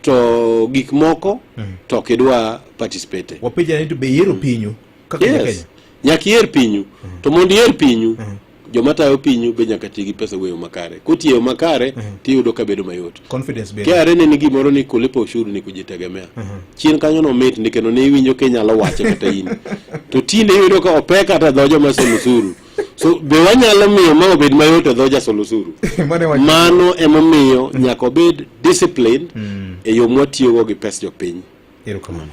to gik moko to kidwa participate wapija ni to be yero pinyu kaka Kenya nyaka yer pinyu to mondo yer pinyu jomatayo pinyu be nyaka ti gi pesa weyo makare. Kutiyo makare tiyudo ka bedo mayot. Confidence be. KRA ne nigi moro ni kulipa ushuru ni kujitegemea. Chien kanyo no mit ni kendo ne iwinjo ke nyalo wache kata in. To tinde yudo ka opeka kata dhojo masolusuru. So be wanyalo miyo ma obed mayot dhoja solusuru. Mano emomiyo nyaka obed disciplined e yo mwatiyogo gi pes jopiny. Erokamano.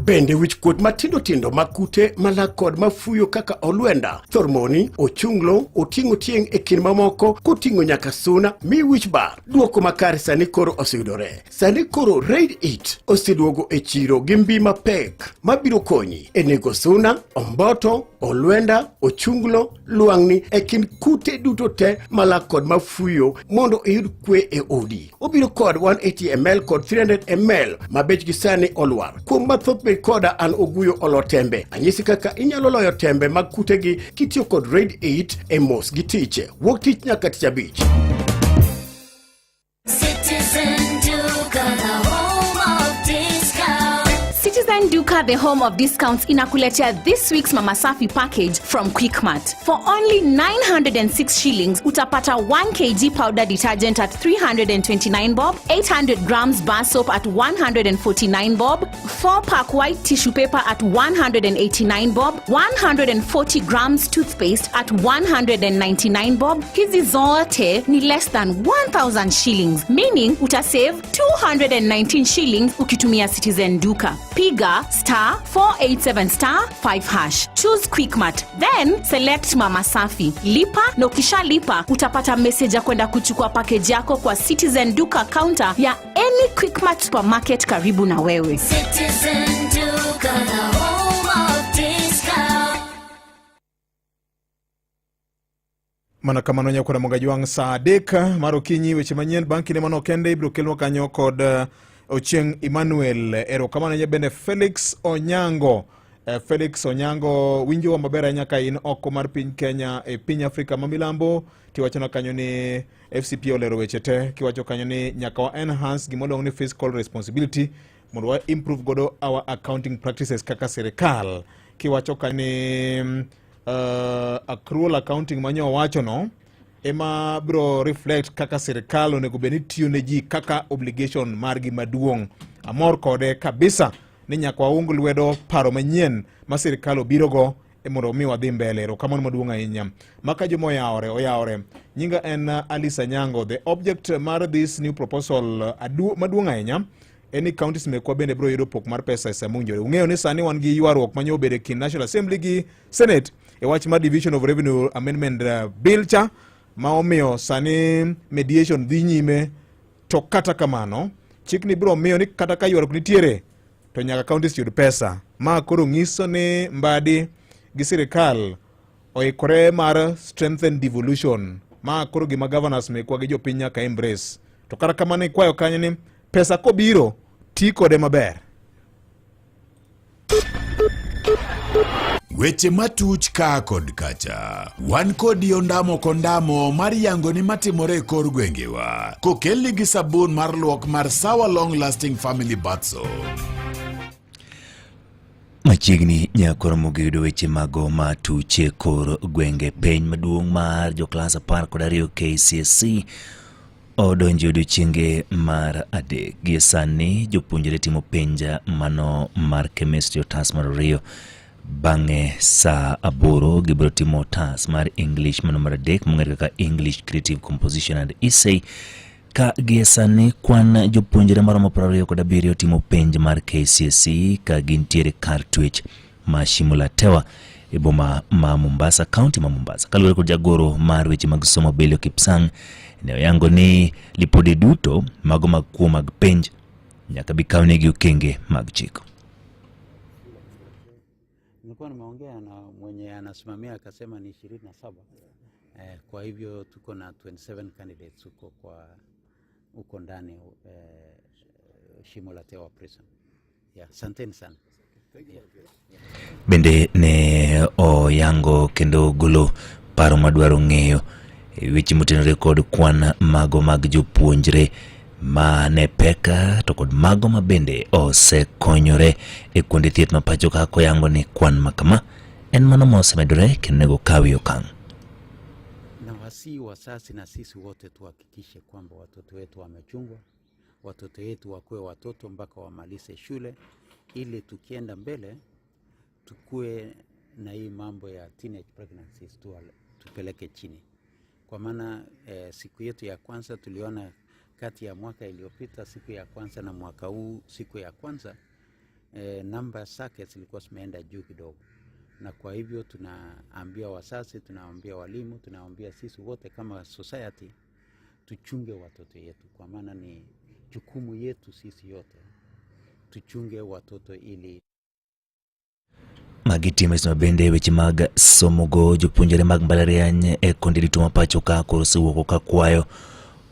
Bende wich kuot matindo tindo makute malak kod mafuyo kaka olwenda, thormoni, ochunglo, oting'o tieng' e kin mamoko koting'o nyaka suna mi wich bar. Duoko makare sani koro oseyudore. Sani koro Raid It oseduogo e chiro gi mbi mapek mabiro konyi e nego suna, omboto, olwenda, ochunglo, luangni e kin kute duto te malak kod mafuyo mondo iyud kwe e odi. Obiro kod 180 ml kod 300 ml mabechgi sani olwar. Kuom mathoth koda an oguyo olo tembe. Anyisi kaka inyalo loyo tembe mag kutegi kitiyo kod Raid 8 e mos gi tiche. Wuok tich nyaka tich abich. Citizen Duka, the home of discounts, inakuletea this week's Mama Safi package from Quickmart. For only 906 shillings, utapata 1 kg powder detergent at 329 bob, 800 grams bar soap at 149 bob, 4-pack white tissue paper at 189 bob, 140 grams toothpaste at 199 bob. Hizi zote ni less than 1000 shillings, meaning utasave 219 shillings ukitumia Citizen Duka. Piga *487*5#. Choose Quickmart, then select Mama Safi. Lipa na ukishalipa utapata message ya kwenda kuchukua package yako kwa Citizen Duka counter ya any Quickmart supermarket karibu na wewe. Citizen Duka, the home of discount. Mana kamano nyakona mogajuang sa deka marokinyi weche manyien banki ne mano kende ibro kelwa kanyo kod Ochieng Emmanuel. Erokamano nye bende Felix Onyango. Felix Onyango winjo wa mabera nyaka in oko mar piny Kenya e piny Afrika mamilambo. Kiwachono kanyo ni FCP olero wechete. Kiwacho kanyo ni nyaka wa enhance gimolo ni fiscal responsibility. Mondo wa improve godo our accounting practices kaka serikal. Kiwacho kanyo ni accrual accounting manyo wacho no. Ema bro reflect kaka serikal onego beni tiyo neji kaka obligation margi maduong'. Amor kode kabisa ni nyakwa ungu lwedo paro manyien ma serikal obirogo mondo mi wadhi mbele. Erokamano maduong' ahinya. Maka jomo oyawore. Nyinga en Alice Anyango. The object mar this new proposal maduong' ahinya any counties mekwa bende bro yudo pok mar pesa samunjore. Ung'eyo ni sani wan gi ywaruok manyo bede kin National Assembly gi Senate e wach mar Division of Revenue Amendment Bill cha maomio sani mediation dhi nyime. To kata kamano chikni bro miyo ni kata ka ywaruok nitiere to nyaka counties yud pesa. Ma koro ng'iso ni mbadi gi sirikal oikore mar strengthen devolution. Ma koro gima governors mekwa gi jopiny nyaka embrace. To kata kamano ikwayo kanyo ni pesa kobiro ti kode maber. Weche matuch ka kod kacha. Wan kodi ondamo kondamo mar yango ni matimore kor gwengewa. Kokelni gi sabun mar luok mar Sawa Long Lasting Family Bath Soap. Machiegni nyakoro mogiyudo weche mago matuche kor gwenge. Piny maduong' mar joklas 12 KCSE odonjo odiochienge mar adek. Gie sani jopuonjre timo penja mano mar chemistry otas mar 2. Bang'e saa 8 gibiro timo otas mar English mano mar 3 mong'ere kaka English Creative Composition and Essay. Ka gie sani kwan jopuonjre maromo 27 timo penj mar KCSE ka gintiere kar twech ma Shimolatewa e boma ma Mombasa, County ma Mombasa. Kaluwore kod jagoro mar weche mag somo Belio Kipsang ne oyango ni lipode duto mago mag kuo mag penj nyaka bikawnegi okenge mag chik. Nilikuwa nimeongea na mwenye anasimamia akasema ni 27. Kwa hivyo tuko na 27 candidates uko ndani Shimolatewa prison. Asanteni sana. Bende ne oyango kendo golo paro madwaro ng'eyo weche motenore kod kwan mago mag jopuonjre mane peka to kod mago mabende osekonyore e kuonde thieth mapacho ka koyango ni kwan makama en mano mosemedore kendo nego kawi okang'. wasi wasasi na sisi wote tuhakikishe kwamba watoto wetu wamechungwa, watoto wetu wakuwe watoto mpaka wamalize shule, ili tukienda mbele tukue na hii mambo ya teenage pregnancies tupeleke chini. Kwa maana siku yetu ya kwanza tuliona kati ya mwaka iliyopita siku ya kwanza na mwaka huu siku ya kwanza namba ya sackets zilikuwa zimeenda juu kidogo. Na kwa hivyo tunaambia wazazi, tunaambia walimu, tunaambia sisi wote kama society tuchunge watoto yetu, kwa maana ni jukumu yetu sisi yote tuchunge watoto ili Magitimo isma bende weche mag somogo jopuonjre mag mbalariany e konde rito mapacho ka korosiwuoko ka kwayo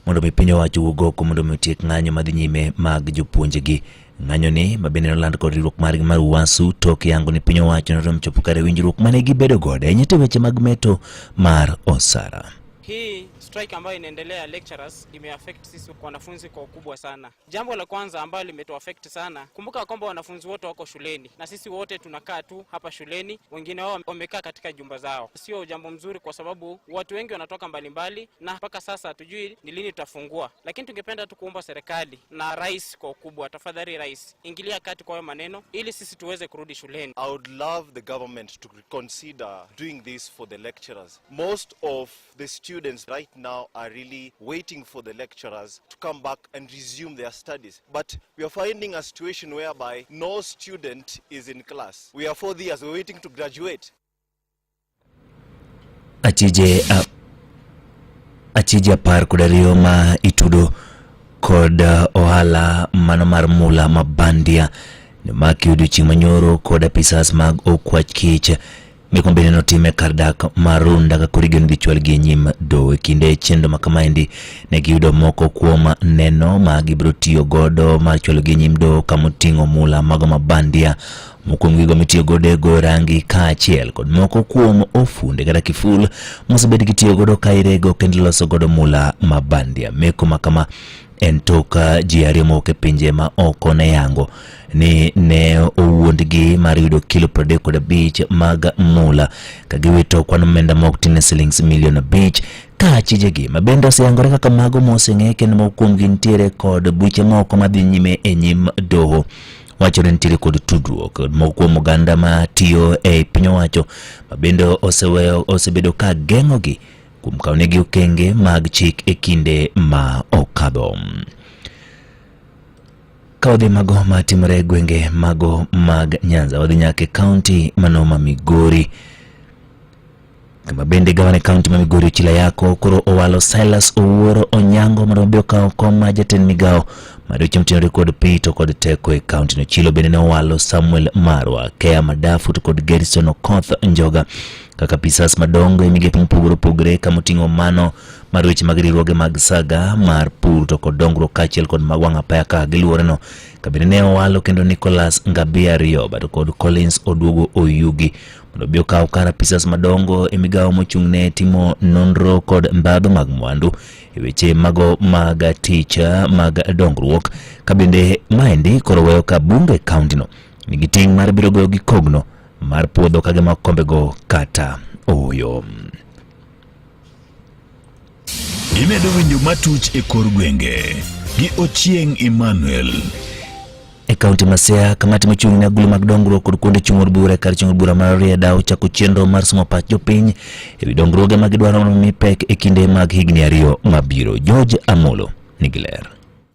mondo mi piny owacho wuog mondo mi tiek ng'anyo madhi nyime mag jopuonjegi. Ng'anyo ni mabende noland kod riwruok margi mar UASU tok yango ni piny owacho norom chopo kare winjruok mane gibedo godo e nyete weche mag meto mar osara. Hii strike ambayo inaendelea lecturers imeaffect sisi wanafunzi kwa ukubwa sana. Jambo la kwanza ambalo limetuaffect sana, kumbuka kwamba wanafunzi wote wako shuleni na sisi wote tunakaa tu hapa shuleni, wengine wao wamekaa katika jumba zao. Sio jambo mzuri kwa sababu watu wengi wanatoka mbalimbali na mpaka sasa hatujui ni lini tutafungua. Lakini tungependa tu kuomba serikali na rais kwa ukubwa, tafadhali rais, ingilia kati kwa maneno ili sisi tuweze kurudi shuleni. I would love the government to consider doing this for the lecturers. Most of the students right now are really waiting for the lecturers to come back and resume their studies. But we are finding a situation whereby no student is in class. We are 4 years, we're waiting to graduate. Achije par kudario ma itudo kod ohala mano mar mula mabandia ne maki odiochieng' manyoro kod apisas mag okwach kich Mikombeni no time kardak marunda ka kurigen dichwal gi nyim do e kinde chendo makamaendi ne giyudo moko kuom neno ma gibro tiyo godo mar chwalo gi nyim do kamoting'o mula mago mabandia mokuom gigo mitiyo godo e go rangi kaachiel kod moko kuom ofunde kata kiful mosebed gitiyo godo ka irego kendo loso godo mula mabandia. Meko makama en toka ji ariyo mowuok e pinje ma oko ne yango ni ne owuondgi mar yudo kilo 35 mag mula ka giwito kwan omenda ma ok tin shillings milion 5 ka achijegi mabende oseyangore kaka mago moseng'e kendo mokuomgi nitiere kod buche moko madhi nyime e nyim doho. Wachore nitiere kod tudruok mokuom oganda ma tiyo e piny owacho mabende osebedo ka geng'ogi kuom kawnegi okenge mag chik e kinde ma okadho. Kaudhi mago matimore gwenge mago mag Nyanza wadhi nyake county manoma Migori. Kama bende gawane county ma Migori chila yako koro owalo Silas Owuoro Onyango marambio ka okoma jaten migao mado chimtino rekod pito kod teko e county no. Chilo bende ne owalo Samuel Marwa, Kea Madafu to kod Gerson Okoth Njoga kaka pisas madongo migepe mopogore kamoting'o mano mar weche mag riwruoge mag saga mar pur to kod dongruok kaachiel kod mag wang' apaya ka giluore no. Kabine ne owalo kendo Nicholas Ngabia Rioba to kod Collins Oduogo Oyugi mondo bi okaw kara pisas madongo e migawo mochung'ne timo nonro kod mbadho mag mwandu e weche mago mag ticha mag dongruok. Kabinde maendi koro weyo ka bunge county no nigi ting' mar biro goyo gi kogno mar puodho kage mag kombego kata oyo. Imedo winjo matuch e kor gwenge gi Ochieng' Emmanuel. E kaunti Masea kamati mochung'ne agulu mag dongruok kod kuonde chung' od bura kar chung' od bura mar Rieda ochako chenro mar somo pach jopiny e wi dongruoge mag dwaro mi pek e kinde mag higni 2 mabiro. George Amolo nigi ler.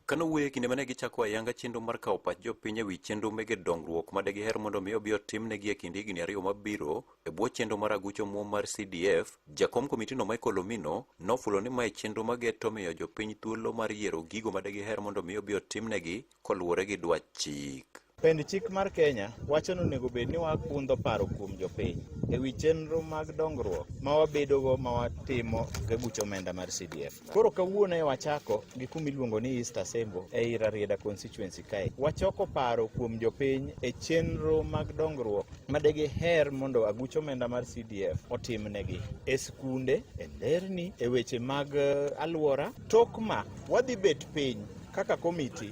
Kano wuoye kinde mane gichako ayanga chenro mar kawo pach jopiny e wi chenro mege dongruok ma degiher mondo mi obi otimnegi e kind higni 2 mabiro e bwo chenro mar agucho muom mar CDF, jakom komitino Michael Omino nofulo ni mae chenro mageto miyo jopiny thuolo mar yiero gigo ma degiher mondo mi obi otimnegi koluwore gi dwach chik. Pend chik mar Kenya wacho ni onego bed ni wakundho paro kuom jopiny e wi chenro mag dongruok ma wabedogo ma watimo e buch omenda mar CDF. Koro kawuono e wachako gi kumiluongo ni East Assembly e Rarieda constituency kae. Wachoko paro kuom jopiny e chenro mag dongruok ma degiher mondo aguch omenda mar CDF otimnegi e skunde, e nderni, e weche mag alwora. Tok ma wadhi bet piny kaka komiti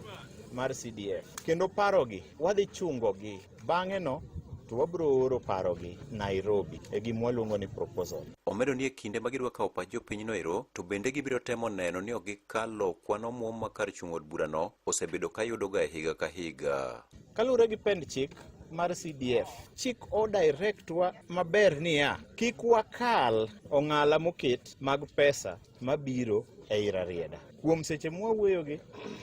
mar CDF kendo parogi wadhi chungogi. Bang'e no to wabro oro parogi Nairobi e gima waluongo ni proposal. Omedo ni e kinde ma gidwa kawo pach jopinyno ero, to bende gibiro temo neno ni ok gikalo kwan omuom ma kar chung' od burano osebedo ka yudoga e higa ka higa. Kaluwore gi pend chik mar CDF, chik o directwa maber niya, kik wakal ong'ala moket mag pesa mabiro ei Rarieda. Kuom seche mwawuoyo gi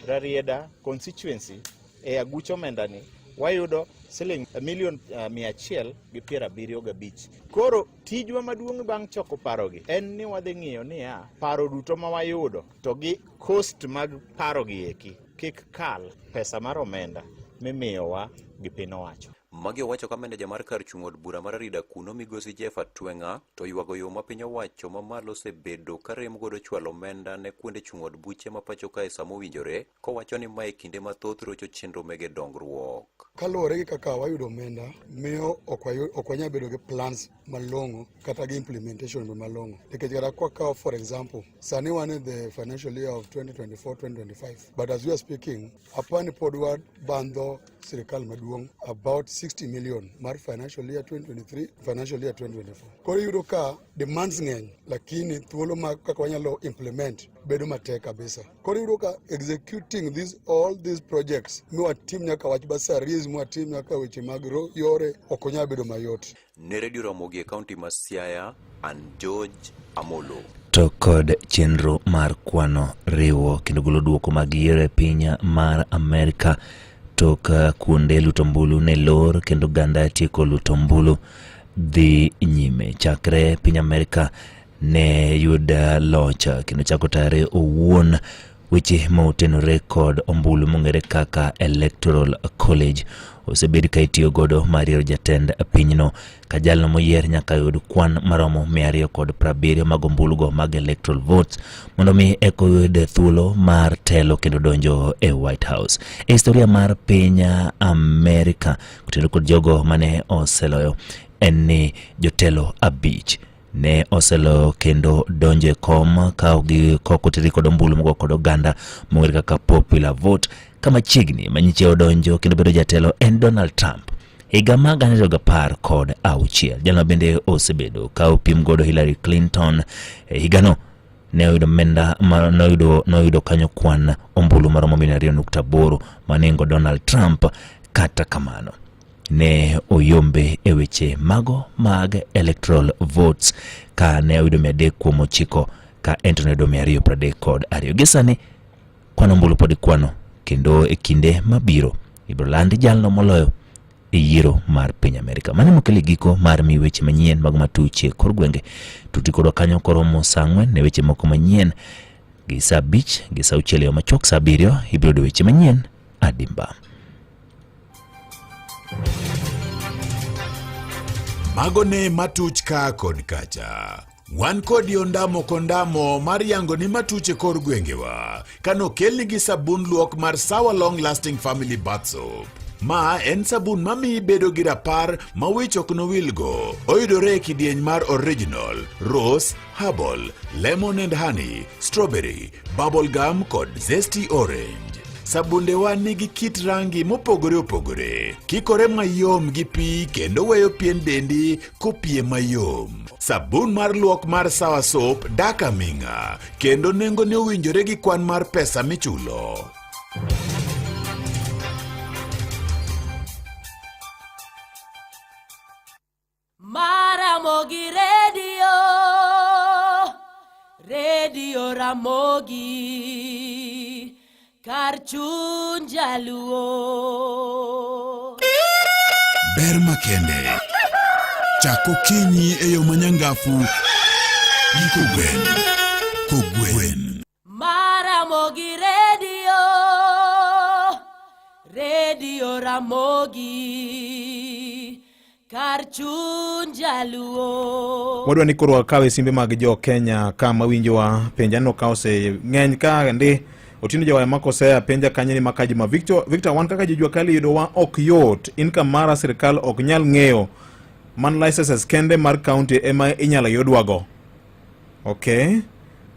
Rarieda constituency e aguch omendani wayudo siling $175,000. Koro tijwa maduong' bang' choko parogi en ni wadhi ng'iyo niya, paro duto ma wayudo to gi cost mag parogi eki kik kal pesa mar omenda mimiyowa gi piny owacho. Magi owacho ka meneja mar kar chung' od bura mar Rarieda kuno migosi Jeff Atwenga to ywago yo ma piny owacho mamalo osebedo ka rem godo chwalo omenda ne kuonde chung' od buche ma pacho kae samo winjore, kowacho ni mae kinde mathoth rocho chenro mege dongruok. Kaluwore gi kaka wayudo omenda miyo ok wanyal bedo gi plans malong'o kata gi implementation malong'o. Nikech kata kwakawo for example, sani wan in the financial year of 2024-2025, but as we are speaking, apani pod wabandho sirikal maduong' about 60 million mar financial year 2023, financial year 2024. Koro yudo ka demands ng'eny, lakini thuolo ma kaka wanyalo implement bedo matek kabisa. Koro yudo ka executing all these projects miwatim nyaka wach basaries, miwatim nyaka weche mag yore ok onyal bedo mayot. Ne Radio Ramogi e kaunti ma Siaya, an George Amolo. To kod chenro mar kwano riwo kendo golo duoko mag yiero e piny mar Amerika tok kuonde lutombulu ne lor kendo ganda tieko lutombulu dhi nyime chakre piny Amerika ne yuda locha kendo chako tare owuon weche motenore kod ombulu mong'ere kaka Electoral College osebedi ka itiyo godo mariero jatend pinyno ka jalno moyier nyaka yud kwan maromo 270 mag ombulugo mag electoral votes mondo mi eko yud thuolo mar telo kendo donjo e White House. E historia mar piny Amerika kutendo kod jogo mane oseloyo en ni jotelo abich ne oselo kendo donjo e kom ka gi kokotiri kod ombulu mogo kod oganda mong'ere kaka popular vote kama chigni manyiche odonjo kendo bedo jatelo en Donald Trump. Higa mag 2016 jalno bende osebedo ka opim godo Hillary Clinton higano ne oyudo menda noyudo kanyo kwan ombulu maromo 2.8 manengo Donald Trump kata kamano ne oyombe e weche mago mag electoral votes ka ne oyudo 309 ka Anthony oyudo 232. Gisani kwano ombulu pod kwano kendo e kinde mabiro ibro landi jalno moloyo e yiero mar piny Amerika. Mane mokele giko mar mi weche manyien mag matuche kor gwenge tuti kod kanyo koromo sang'wen ne weche moko manyien gi saa 5 gi saa 6 machok saa 7 ibro do weche manyien adimba. Magone matuch ka kod kacha. Wan kod yondamo kondamo mar yango ni matuche kor gwengewa kano kelni gi sabun luok mar Sawa Long Lasting Family Bath Soap. Ma en sabun mami bedo gi rapar ma wich ok no wilgo. Oyudore e kidieny mar original, rose, herbal, lemon and honey, strawberry, bubble gum kod zesty orange. Sabunde wan nigi kit rangi mopogore opogore. Kikore mayom gi pi kendo weyo pien dendi kopie mayom. Sabun mar luok mar Sawa Soap daka minga kendo nengo ne owinjore gi kwan mar pesa michulo. Ramogi Radio Ramogi kar chuny jaluo. Ber makende chako kinyi e yo manyangafu kogwen. Ramogi Radio Ramogi kar chuny jaluo. Wadwa ni koro kawe simbe mag jo Kenya kama winjowa penjano ka ose ng'eny ka ndi otino jowa makose penja kanyeni makaji ma Victor wan kaka jijua kali yudo wa ok yot inka mara sirikal ok nyal ng'eyo man licenses kende mar county ema inyalo yudwago. Okay,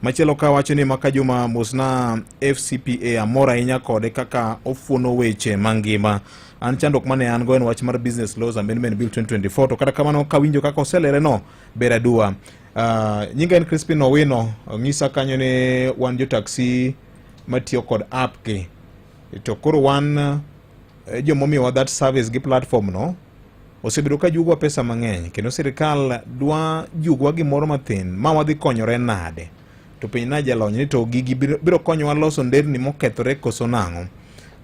machielo ka wacho ni makajuma musna FCPA amora inya kode kaka ofuno weche mangima an chandok mane an go en wach mar business laws amendment bill 2024 to kata kamano kawinjo kaka oselere no beradua nyinga en Crispin Owino ngisa kanyo ne wan jo taxi matiyo kod app ki to koro wan jo momiwa that service gi platform no osebedo ka jugwa pesa mang'eny kendo sirikal dwa jugwa gimoro mathin ma wadhi konyore nade to piny na Jalony ni to gigi biro konyowa loso nderni mokethore koso nang'o.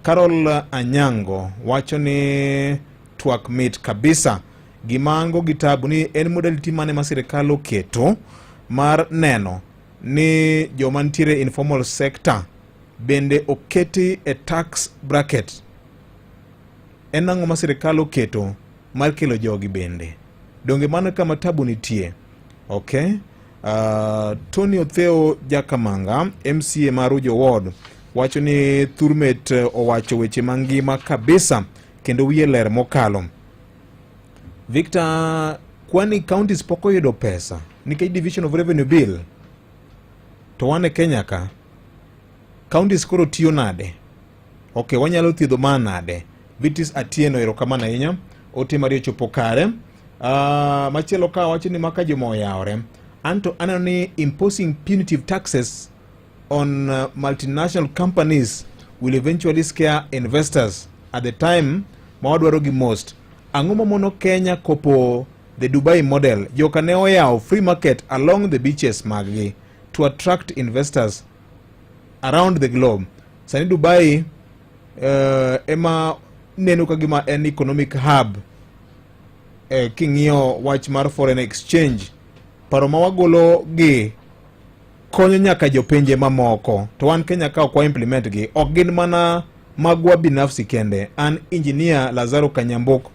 Carol Anyango wacho ni twak mit kabisa gimango gitabu ni en modality mane ma sirikal oketo mar neno ni joma ntiere informal sector bende oketi e tax bracket. En ang'o ma sirikal oketo mar kelo jogi bende donge mano kama tabu nitie. Okay. Tony Otheo Jakamanga MCA Marujo Ward wacho ni Thurmet owacho weche mangima kabisa kendo wiye ler mokalo. Victor, kwani counties poko yudo pesa nikech division of revenue bill to wane Kenya ka counties koro tiyo nade? Okay, wanyalo thiedho manade. Vitis Atieno erokamana ahinya ote mario chopo kare. Machielo ka wacho ni maka joma oyawre anto anani imposing punitive taxes on multinational companies will eventually scare investors at the time mawadwaro gi most. Ang'o mono Kenya kopo the Dubai model joka ne oyawo free market along the beaches maggi to attract investors around the globe. Sani Dubai ema neno kagima en economic hub king'iyo wach mar foreign exchange paro mawagolo gi konyo nyaka jopinje mamoko to wan Kenya ka ok implement gi ok gin mana magwa binafsi kende. An engineer Lazaro Kanyambok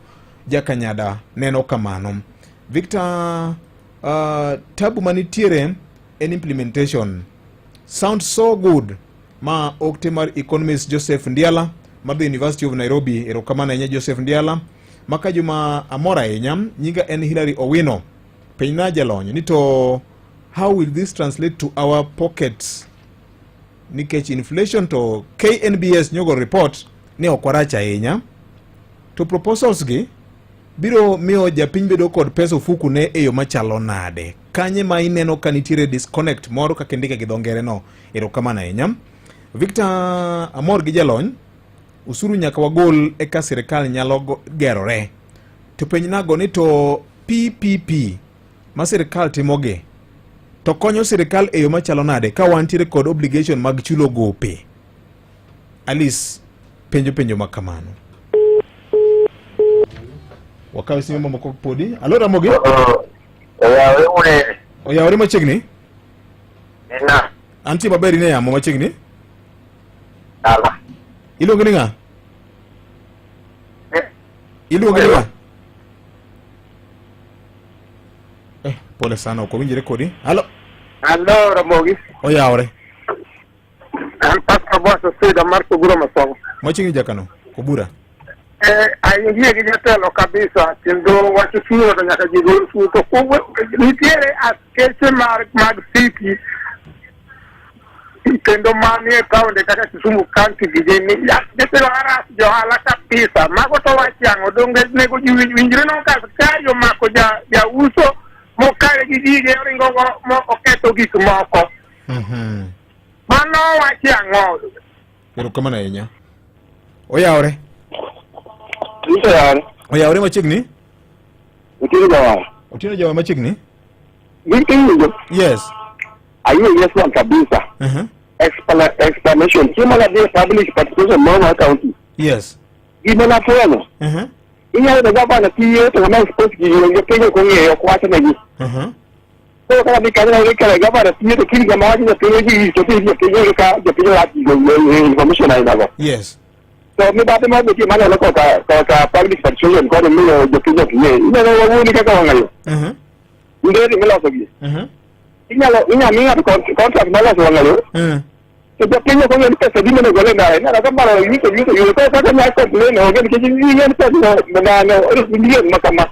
Jakanyada neno kamano. Victor, tabu manitiere en implementation sounds so good ma oktemar economist Joseph Ndiala mar the University of Nairobi erokamana ahinya Joseph Ndiala maka juma amora ahinya nyinga en Hilary Owino piny na Jalony ni to how will this translate to our pockets nikech inflation to KNBS nyogo report ni okwaracha ahinya to proposals gi biro miyo japiny bedo kod pesa ufuku ne eyo machalo nade kanye ma ineno kanitiere disconnect moro kakendika gidhongere no erokamana ahinya. Victor amor gi Jalony usuru nyaka wagol eka sirikal nyalo gerore to piny nago ni to PPP ma sirikal timoge to konyo sirikal eyo machalo nade ka wantiere kod obligation mag chulo gope. Alice penjo makamano wakawe sime mamoko podi. Alo Ramogi? Oyawre machiegni? Ina. Anti baberi ne yamo machiegni? Ala. Iluongi ni ng'a? Iluongi ni ng'a? Pole sana uko winjire kodi. Halo. Halo Ramogi. Oyawre. An Pastor Boss Sida Marco Gura Masongo. Machiegni jakano Kubura. Aingie gi jatelo kabisa kendo wacho chuno to nyaka jigol fuko kuwe nitiere askeche mag city kendo manie kaunti kaka Kisumu County gijeni jatelo aras johala kabisa mago to wachango donge nego winjre no kayo mako ja uso mokare gi gige ringo mo oketo gik moko mano wachango erokamana ahinya. Oyawre oyawre machiegni? Otieno Jawar machiegni? Yes. Yes one kabisa. Explanation. Kima la dia publish participation Mama County. Yes. Ina na fueno. Inya na gavana tiyo to na suppose gi yo Kenya ko ngeyo kwata na gi. So kama bikana na kala gavana tiyo to kiri kama waji na tiyo gi to tiyo Kenya ka jo tiyo ati go information ai na. Yes. So mi bate mo beti mana loko ka public participation ko mi yo Kenya ki. Ina na wo ni ka ka wangayo. Ndio ni melo so gi. Inya minga contract mala so wangayo. So Kenya ko ni pesa di mena gole na ka mara ni ko yo ko ka na ko le no ga ki ni ni pesa no ni makama.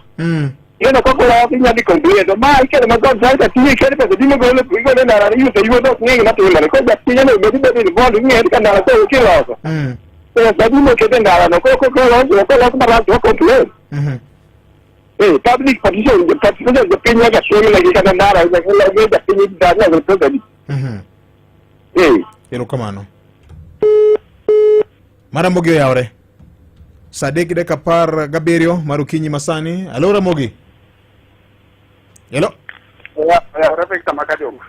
Yana ko ko Kenya di complete ma ike na go sai ta ti ke pesa di mena gole ko le na yu to yu do ni na to le ko ja Kenya no me di de bond ni ka na so ke lo so. Sabi mo kete ndara no ko marach complain. Public partition the pinya ga shoni lagi kana ndara lagi da pinya da na president. Ero kamano. Ramogi oyawre. Sadek de kapar gaberio marukinyi masani. Alo Ramogi. Hello.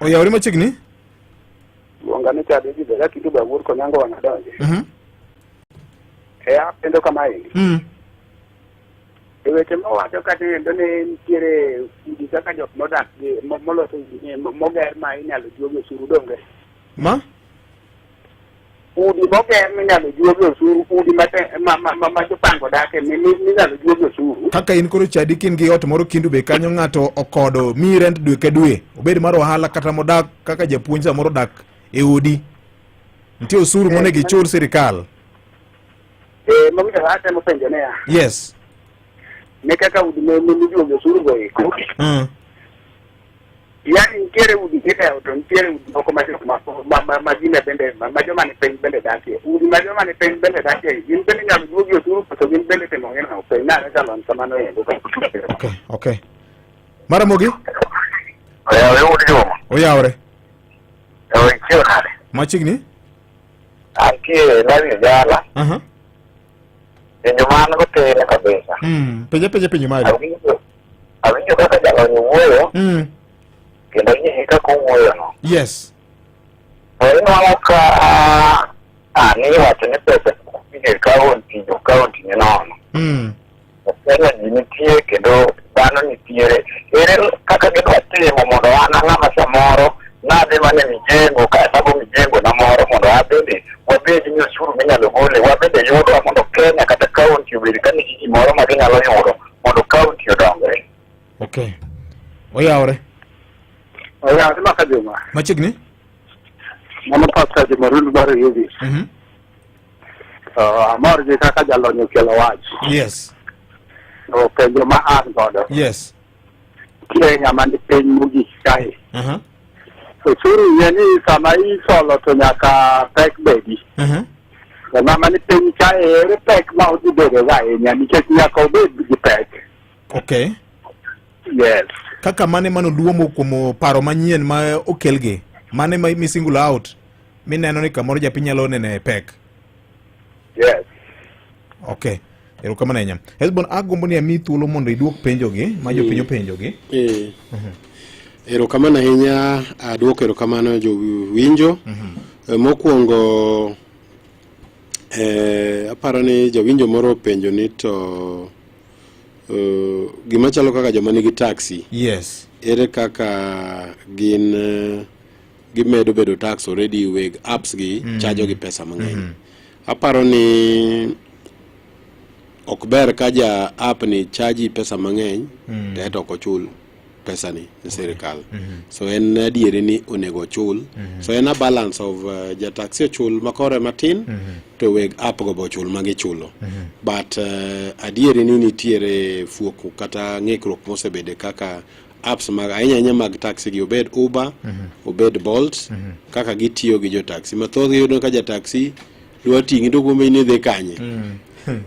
Oyawre machigni? Wangane chade di bela kitu babur ko nyango wanadonje. Pendo kama hii. Eweche mo wacho kati ndone ntiere udi kaka jok modak moloso moger ma inyalo juogo suru donge. Ma? Udi moger minyalo juogo suru, udi ma jopango dake minyalo juogo suru. Kaka in koro chadi kin gi ot moro kindu be kanyo ng'ato okodo mi rent dwe ka dwe. Obed mar ohala kata modak kaka japuonj samoro dak e udi. Nitie osuru monego ichul sirikal. Mamiyo hata mpenjo ne ya. Yes. Ne kaka udi mijuogo suru go iko. Yani ntiere udi kete auto, ntiere udi moko majine bende, majoma ni peny bende dake. Udi majoma ni peny bende dake, gin bende nyalo juogo suru, pato gin bende temo ngena upeny, na nechalo nsamano yendo. Okay. Ramogi? Oyawre udi joma. Oyawre. Chio nade. Machigni? Antie nani jala. Mano ko te na kabisa. Penye mari. Awinjo kaka Jalony wuoyo. Kendo nyingi kaka wuoyo no. Yes. Ino ka ani wacho ni pesa kike kaunti ni nono. Pesa ni nitie kendo dhano nitiere. Ere kaka gidwa timo mondo an ng'ama samoro nadhi mane mijengo ka sababu mijengo na moro mondo abende wabedi ni osuru minyalo gole wabede yudo mondo Kenya kata kaunti obedi ka nigi gimoro ma ginyalo yudo mondo kaunti odongre. Okay. Oyawre maka juma. Machigni? Mama pasta juma rundu baro yubi. Amor je kaka Jalony okelo wach. Yes. Penjo ma an godo. Yes. Kenya mandi piny mugi kae. Osuru yani sama isolo to nyaka pek bedi. Sama ni piny kae ere pek ma odhi bedo ga nikech nyaka obed gi pek. Okay. Yes. Kaka mane mano duomo kuom paro manyien ma okelgi. Mane mi single out. Mineno ni kamoro japiny nyalo nene pek. Yes. Okay. Ero kama nenya. Hesbon agombo ni ami thuolo mondo iduok penjogi, ma jopiny openjogi. Ero kama na hinya aduok ero kama no jo winjo. Mokuongo aparo ni jawinjo moro penjo ni to gima chalo kaka joma nigi taxi. Yes. Ere kaka gin gimedo bedo tax already weg apps gi charge gi pesa mang'eny. Aparo ni okber ka ja app ni charge pesa mang'eny to ok ochul pesa ni sirikal. So en adiere ni onego chul. So en a balance of ja taxi chul makore matin to weg app go bochul magi chulo. But adiere ni nitiere fuoko kata ng'ikruok mosebede kaka apps mag ahinya mag taxi gi obed Uber, obed Bolt, kaka gitiyo gi jo taxi. Mathoth yudo ka ja taxi dwa tingi to gombe ni dhi kanye.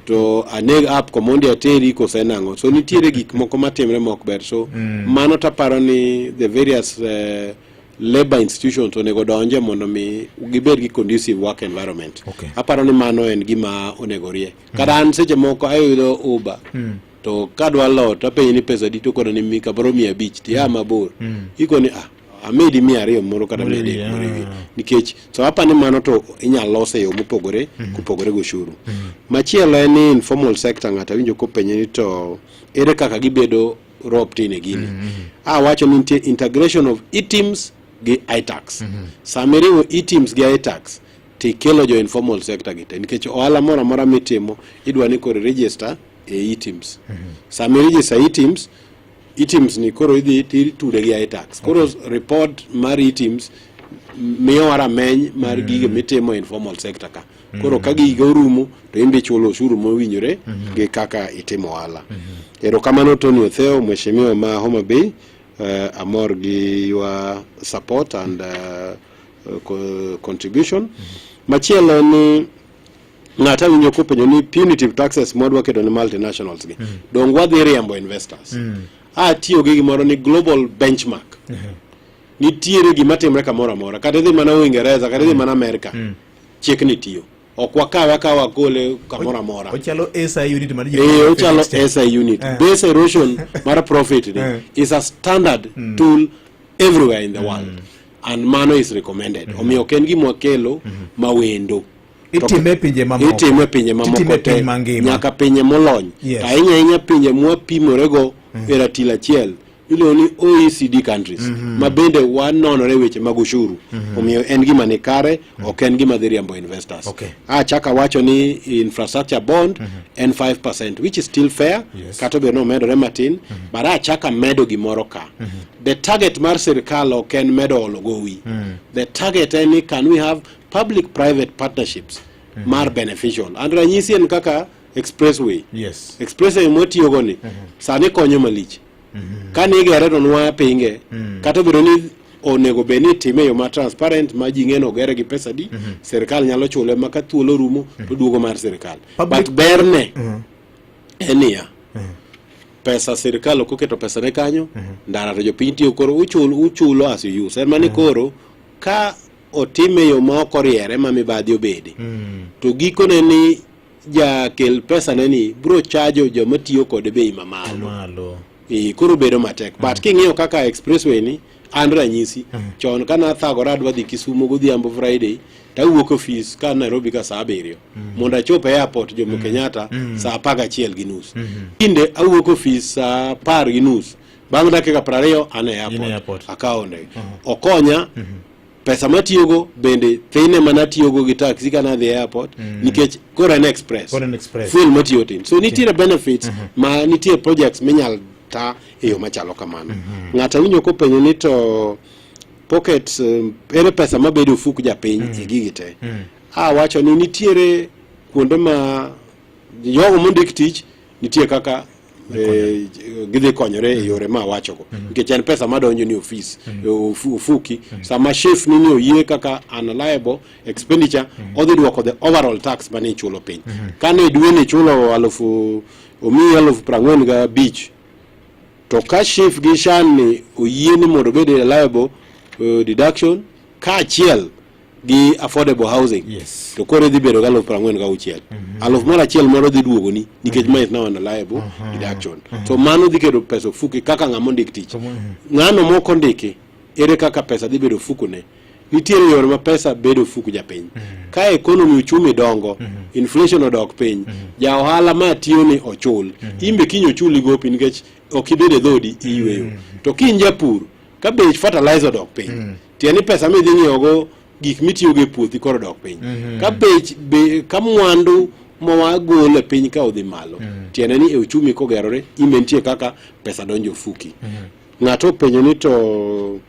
To aneg app komondi ateri ko senango. So nitiere gik moko matimre mok ber. So mano taparo ni the various labor institutions onego donje mondo mi gibed gi conducive work environment. Aparo ni mano en gima onego rie. Kada an seche moko ayudo Uber. To kadwa lot apenyi ni pesa di to kono ni mika baro 500 ti mabor. Iko ni amedi 200 moro kata 300 nikech so hapa ni mano to inyalo lose yo mopogore kupogore go shuru. Machielo en ni informal sector ngata winjo ko penye ni to ere kaka gibedo roped in gini. Wacho ni integration of e-teams gi iTax. Samiriwo e-teams gi iTax tikelo jo informal sector gite nikech ohala moro amora mitimo idwa ni koro register e-teams. Sami register e-teams ni koro idhi tude gi iTax. Koro report mar e-teams miyo warameny mar gige mitimo informal sector ka. Koro ka gige orumo to imbe chulo ushuru mowinjore gi kaka itimo ohala. Ero kamano Tony Otheo, mheshimiwa ma Homa Bay, amor gi your support and contribution. Machielo ni ngata winyo ko penyo ni punitive taxes modwa kedo ni multinationals gi dong wadhi riembo investors tiyo gi gimoro ni global benchmark nitiere gima timre kamoro amora kata dhi mana Uingereza kata dhi mana Amerika chik ni tiyo okwakawa kawa gole kamora mora ochalo SI unit mar ochalo SI unit base erosion mar profit is a standard tool everywhere in the world and mano is recommended omiyo ken gimo kelo mawendo itime pinje mamoko te nyaka pinje molony ahinya pinje mwapimorego eratila chiel ilo ni OECD countries ma bende wanonore weche mag ushuru omiyo en gima ni kare ok en gima dhi riembo investors chaka wacho ni infrastructure bond en 5% which is still fair kata be no medore matin but chaka medo gimoro ka the target mar sirkal ok en medo ologowi the target en can we have public private partnerships mar beneficial and ranyisi en kaka expressway expressway motiyo goni sani konyo malich kani gere to nwa pinge kata biro ni onego be ni time yo ma transparent ma ji ngeno gere gi pesa di serikal nyalo chule maka thuolo rumo to duogo mar serikal but berne enia pesa serikal ko keto pesa ne kanyo ndara to jopiny tiyo koro uchulo as you use mani koro ka otime yo ma okoriere ma mibadhi obede to gikone ni ja kel pesa ne ni bro chajo jo matiyo kod bei mamalo koro bedo matek but king'iyo kaka expressway ni an ranyisi chon kana thagora adwa dhi Kisumu godhiambo Friday tawuok office ka Nairobi ka saa 7 mondo achop e airport Jomo Kenyatta saa 11:30 kinde awuok office saa 10:30 bang' dakika 20 an e airport akaonde okonya pesa matiyogo bende thine mana tiyogo gi taxi kana dhi airport nikech koro en express full matiyo tin so nitiere benefits ma nitiere projects minyal ta eyo machalo kamano ngata winyo ko penyo ni to pocket ere pesa mabedo fuk japiny gigi te wacho ni nitiere kuonde ma jogo mondik tich nitie kaka gidhi konyore e yore ma wachogo nikech en pesa madonjo ni office ufuki sama chef nini oyie kaka unliable expenditure odhi duoko the overall tax mane chulo piny kane dwe ni chulo 40,000 to ka chef gi shan ni oyie ni mondo bede reliable deduction ka achiel gi affordable housing to kore dhi bedo 46,000 aluf mara achiel moro dhi duogo ni nikech ma is now unreliable deduction so mano dhi kedo pesa fuki kaka ng'amo ndik tich ng'ano moko ndiki ere kaka pesa dhi bedo fuku ne nitiere yore ma pesa bedo fuku japiny ka economy uchumi dongo inflation odok piny ja ohala ma tiyo ni ochul imbe kinyo chuli gopi nikech okibede dhodi iyweyo to kinja pur ka bech fertilizer dok piny tieni pesa midhi ng'iewogo gik mitiyo go e puothi koro dok piny ka bech ka mwandu mawagol e piny ka odhi malo tiene ni e uchumi kogerore imbe nitie kaka pesa donjo fuki ng'ato penyo ni to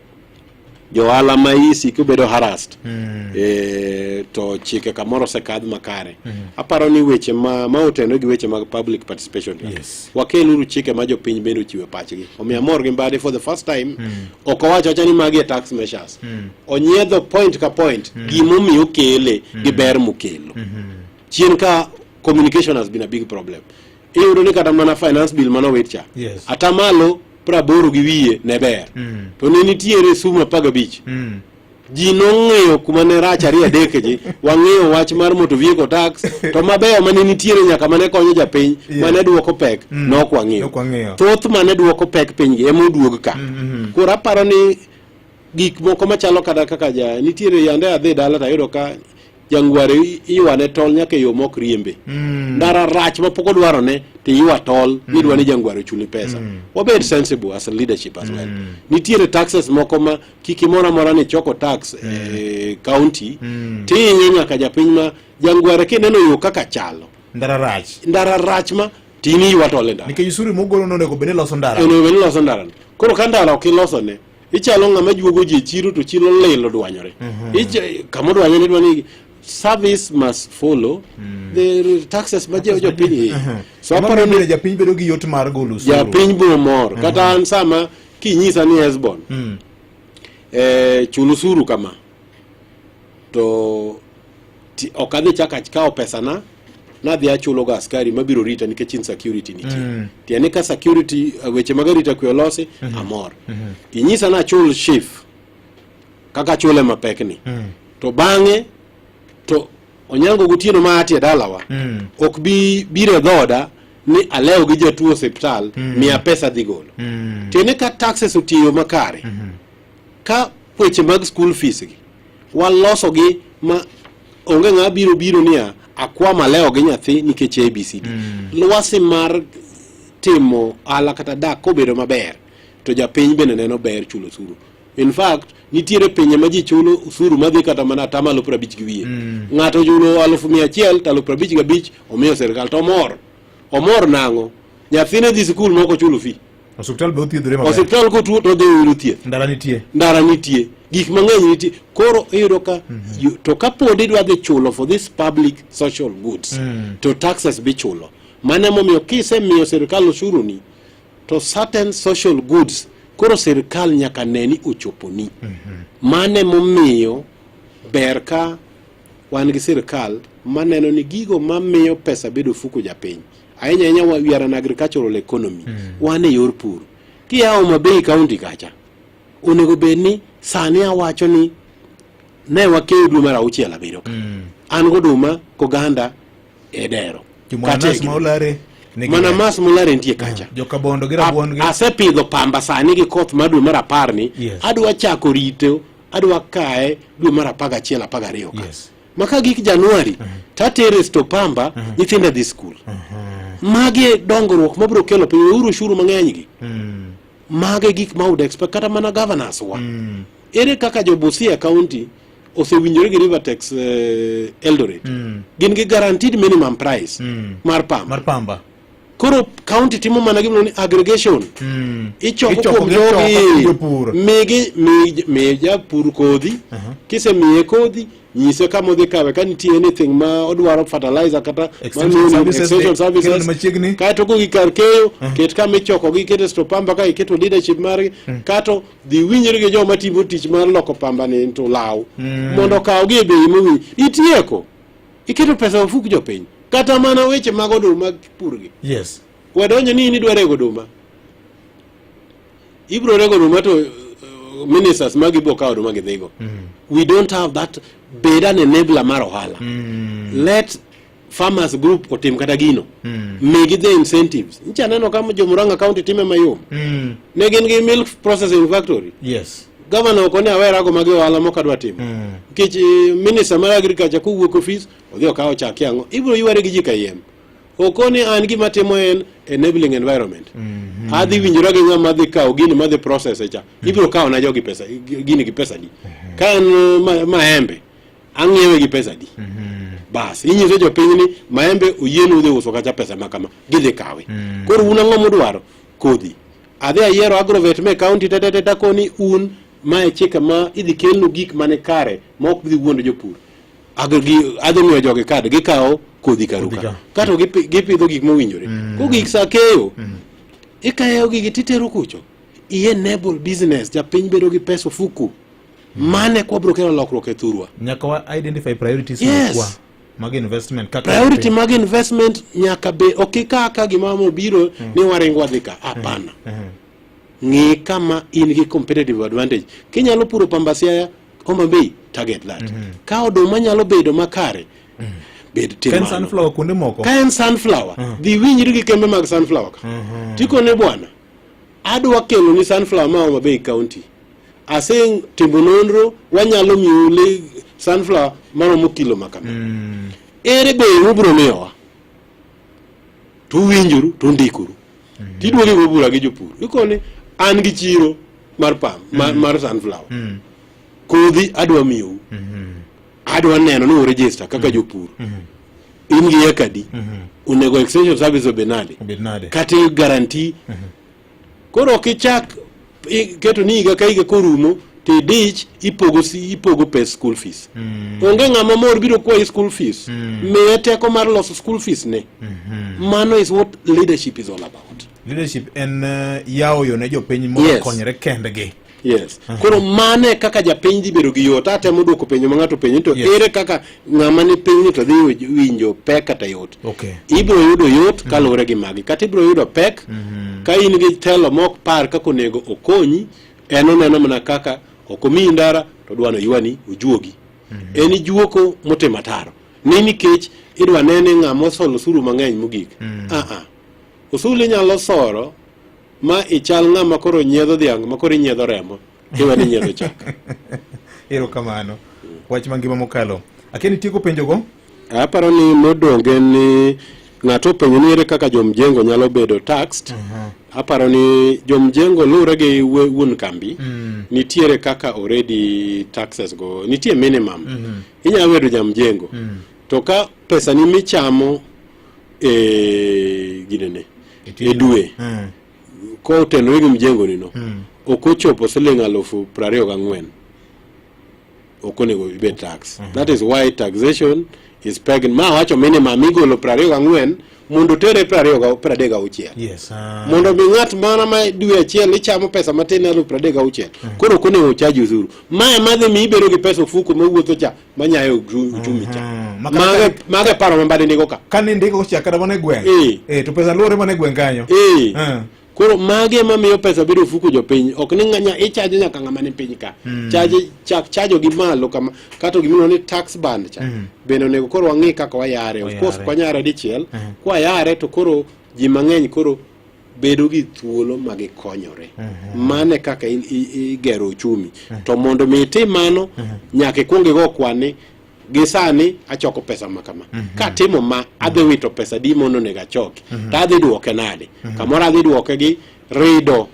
johala ma isi kubedo harassed to chike kamoro sekadh makare aparo ni weche ma otendo gi weche mag public participation wakeluru chike ma jopiny bende chiwe pachgi omiyo mor gi mbade for the first time ok owacho acha ni magi tax measures onyiedho point ka point gimomiyo kele gi ber mokelo chien ka communication has been a big problem iyudo ni kata mana finance bill manowit cha atamalo praboro gi wiye ne ber to ne nitiere suma 15 ji nong'eyo kuma ne rach ari adek ji wang'eyo wach mar motor vehicle tax to mabeyo mane nitiere nyaka mane konyo japiny mane duoko pek nok wang'eyo thoth mane duoko pek piny gi ema oduog ka koro aparo ni gik moko machalo kaka nitiere yande adhi dala tayudo ka jangware iwane tol nyaka yo mok riembe ndara rach mapok odwarone to iwa tol nidwa ni jangware chuli pesa wabed sensible as a leadership as well nitiere taxes moko ma kiki mora ni choko tax county tinye nyaka japiny ma jangware kineno yo kaka chalo ndara rach ma tini iwa tol ndara nikech usuru mogolo nonego bene loso ndara koro ka ndara ok iloso ne ichalo ng'ama juogo ji chiro to chilo lilo dwanyore kamo dwanyore dwa ni service must follow the taxes ma jopiny so aparo ni japiny bedo gi yot mar golo usuru japiny bo mor kata an sama kinyisa ni Esbon chulo usuru kama to okadhi chaka kao pesa na nadhi achulo ga askari mabiro rita nikech insecurity nitie. Tiene ka security weche magarita kwe olosi amor. Inyisa na chul chief kaka chule mapekni. To bange to onyango gutieno ma atie dalawa. Ok bi bire dhoda ni aleo gi jatuo hospital mia pesa dhi golo. Tiene ka taxes utiyo makare. Ka weche mag school fees gi waloso gi ma onge ng'a biro niya akwama leo gi nyathi nikech ABCD. Lwasi mar timo ala kata dak kobedo maber to japiny bende neno ber chulo osuru. In fact nitiere pinye ma ji chulo osuru madhi kata mana 50 gi wiye. Ng'ato chulo 100,000 to 55 omiyo serikal to omor nango nyathine dhi skul moko chulo fee. Hospital be othiedhore maber. Hospital ko tuo to dhi yudo thieth. Ndara nitie. Gik mang'eny nitie. Koro iyudo ka to kapod idwa dhi chulo for this public social goods to taxes be chulo. Mane momiyo kisemiyo serikal osuru ni to certain social goods koro serikal nyaka neni ochoponi. Mane momiyo ber ka wan gi serikal maneno ni gigo mamiyo pesa bedo fuko japiny. Ahinya we are an agricultural economy. Wane yor pur. Kia Homa Bay County kacha. Onego bedni sani awacho ni ne wakeyo dwe mar 6 abiro. An goduma koganda edero. Mana mas molare ntie kacha. Jokabondo gi rabuon gi. Asepidho pamba sani gi koth mar dwe mar 10 ni. Adwa chako rito, adwa kae dwe mar 11 12 ka. Maka gik Januari tatere sto pamba nyithinda dhi school. Mage dongruok mabiro kelo piny uru shuru mang'eny gi. Mage gik ma would expect kata mana governors wa. Ere kaka jo Busia County osewinjore gi Rivertex Eldoret. Gin gi guaranteed minimum price mar pamba. Koro county timo mana gimno ni aggregation. Ichoko kuom jogi mi japur kodhi. Kise miye kodhi nyise kama odhi kawe ka nitie anything ma odwaro fertilizer kata extension services kato ko gikar keyo ket kama ichoko gi keto sto pamba ka iketo leadership mari kato dhi winjore gi joma timo tich mar loko pamba ne to law mondo kaw gi be imuwi itieko iketo pesa ofuku jopiny kata mana weche mag oduma pur gi. Wadonjo ni dware goduma ibro rego oduma to ministers magibo ka oduma gi dhigo. We don't have that bed an enabler mar ohala. Let farmers group otim kata gino. Megi the incentives. Ncha neno kama jo Murang'a County time mayom. Ne gin gi milk processing factory. Governor okone awera go magi ohala mokadwa timo. Kich minister mar agriculture kuwuok office odhi okawo chak yango. Ibro yware gi jikayem. Okone an gima timo en enabling environment. Adhi winjora gi ng'ama dhi kawo gini madhi process echa. Ibro kawo na jogi pesa gini gi pesa di. Ka en maembe ang'iewe gi pesa di. Bas inyiso jopiny ni maembe oyienu udhi uso kacha pesa makama gidhi kawe. Koro un ang'o modwaro kodhi. Adhi ayiero agrovet me county tete koni un mae chike ma idhi kelnu gik mane kare ma ok dhi wuondo jopur. Adhi miyo jogi kad gikawo kodhi karuka. Kato gipidho gik mowinjore. Ko gik sa keyo ikayo gigi titero kucho. Enable business japiny bedo gi pesa ofuku. Mane kwa bro kelo lokruok e thurwa. Nyaka wa identify priorities kwa mag investment kaka priority mag investment nyaka be okikaka gima mo biro ni waringwa dhika hapana. Ng'i kama in gi competitive advantage. Kinyalo puro pamba Siaya Homa Bay target that. Ka oduma nyalo bedo makare. Bed timano. Ken sunflower kunde moko. Ken sunflower. Dhi winjri gi kembe mag sunflower. Tiko ne bwana. Adwa kelo ni sunflower ma Homa Bay County. Asing timo nonro wanyalo miule sunflower maromo kilo makama. Ere be ubro miyowa. Tu winjuru, tu ndikuru. Tidwogi go bura gi jopur. Ikone an gi chiro mar pam, mar sunflower. Kodhi adwa miyo. Adwa neno no register kaka jopur. In gi yakadi. Unego extension service obenade. Kati guarantee. Koro kichak keto ni ga kai ga korumo te dich ipogo pes school fees. Onge ng'ama mor biro kwa school fees. Me teko mar loso school fees ne. Mano is what leadership is all about. Leadership en yao yo ne jopiny mo konyre kendgi. Yes. Koro mane kaka japenji biro gi yot atemo duoko penjo mangato penjo to ere kaka ngama ni penjo to dhi winjo pek kata yot. Okay. Ibiro yudo yot kalore gi magi. Kata ibiro yudo pek ka in gi telo mok par kako nego okonyi eno neno mana kaka okomi ndara to dwano yuani ujuogi. Eni juoko motemataro. Nini kech idwa nene ngamo solo suru mangeny mogik. Usuli nyalo soro ma ichal ngama koro nyiedho dhiang makoro nyiedho remo. Iwani nyiedho chak. Ero kamano. Wach mangima mokalo. Akeni tieko penjo go? Aparo ni modonge ni ngato penjo ni ere kaka jomjengo nyalo bedo taxed. Aparo ni jomjengo lure gi wuon kambi. Nitiere kaka already taxes go. Nitie minimum. Inya wedo jomjengo. To ka pesa ni michamo ginene. Edue. Ko tenore gi mjengo ni no. Okochopo siling 24,000. Okonego ibe tax. That is why taxation is pegged. Ma wacho minimum igolo 24 mondo tere 36. Yes. Mondo mi ngat mana ma due achiel ichamo pesa matin 36. Koro konego chaji usuru. Ma madhe mi ibero gi pesa ofuko mawuotho cha manyayo uchumi cha. Mage paro mambade ndiko ka. Kani ndiko cha kada mane gweng. To pesa lore mane gweng kanyo. Koro mage mamiyo pesa bedo fuko jopiny ok ni nganya ichaje nyaka ngama ni piny ka chajo gi malo kama kato gimino ni tax band cha beno nego koro wangi kaka wayare of course kwa nyara dichiel kwa yare to koro ji mangeny koro bedo gi thuolo magi konyore mane kaka igero uchumi to mondo mi tim mano nyaka kuonge go kwani gisani achoko pesa makama ka timo ma adhi wito pesa di mono nega choki ta adhi duoke nade kamora adhi duoke gi rido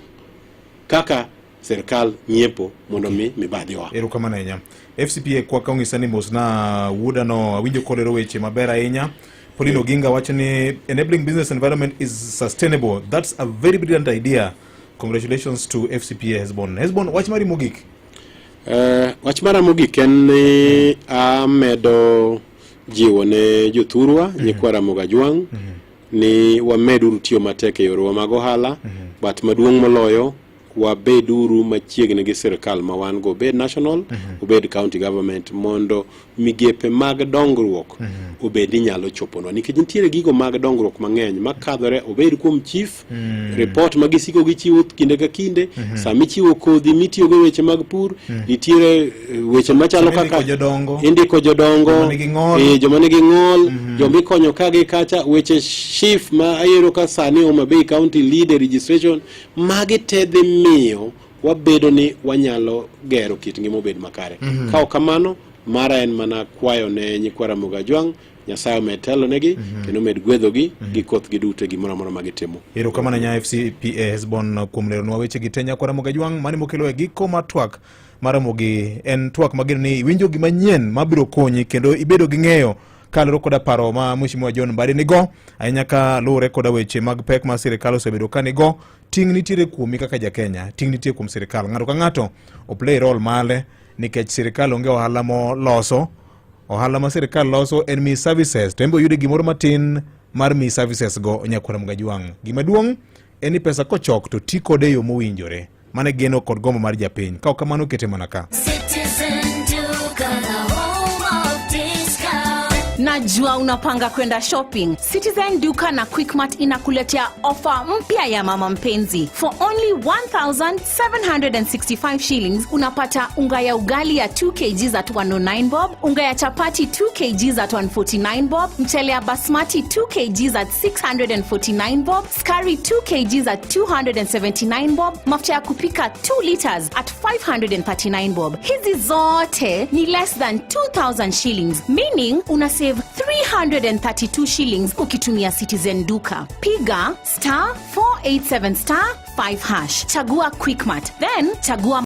kaka serikal nyiepo mondo mi badhiwa. Ero kamano nya FCPA kwa kaungisani mosna wudano winjo kolero weche maber ahinya. Polino Ginga wacho ni enabling business environment is sustainable. That's a very brilliant idea. Congratulations to FCPA Hesbon. Wach mari mogik. Wach mara mogik en ni amedo jiwo ne jothurwa nyikwara Mogajwang ni wameduru tiyo matek e yore mag ohala but maduong' moloyo wabeduru machiegni gi sirkal ma wan go bed national obed county government mondo migepe mag dongruok obed nyalo choponwa nikech nitiere gigo mag dongruok mang'eny makadhore obed kuom chief report magisiko gichiwo kinde ka kinde sami chiwo kodhi mitiyo go weche mag pur nitiere weche machalo kaka indiko jodongo joma nigi ng'ol jomikonyo kagi kacha weche chief ma ayero ka sani Homa Bay County leader registration magi tedhi miyo wabedo ni wanyalo gero kit ngima obed makare kao kamano mara en mana kwayo ne nyikwara Mogajwang Nyasaye metelo negi kendo med gwedhogi gi koth gi duto gi moramora magitimo. Ero kamano nya FCPA Hesbon kuom lero weche gi tenya nyikwara Mogajwang mani mokelo e giko matwak maramogi en twak magir ni winjo gi manyien mabiro konyi kendo ibedo gi ng'eyo kaloro koda paro ma Mheshimiwa John Mbadi nigo ahinya ka lure koda weche mag pek ma sirkal osebedo ka nigo ting nitiere kuomi kaka ja Kenya ting nitiere kuom sirkal ng'ato ka ng'ato o play role male nikech sirkal onge ohala mo loso ohala ma sirkal loso en mi services tembo yude gimoro matin mar mi services go nyakwara Mogajwang gima duong' en ni pesa kochok to ti kode yo mowinjore mane geno kod gombo mar japiny ka kamano kete manaka Najua unapanga kwenda shopping. Citizen Duka na Quickmart inakuletea ofa mpya ya mama mpenzi. For only 1,765 shillings unapata unga ya ugali ya 2 kg at 109 bob, unga ya chapati 2 kg at 149 bob, mchele ya basmati 2 kg at 649 bob, skari 2 kg at 279 bob, mafuta ya kupika 2 liters at 539 bob. Hizi zote ni less than 2,000 shillings, meaning una save 332 shillings ukitumia Citizen Duka. Piga *487*5#. Chagua Quickmart. Then chagua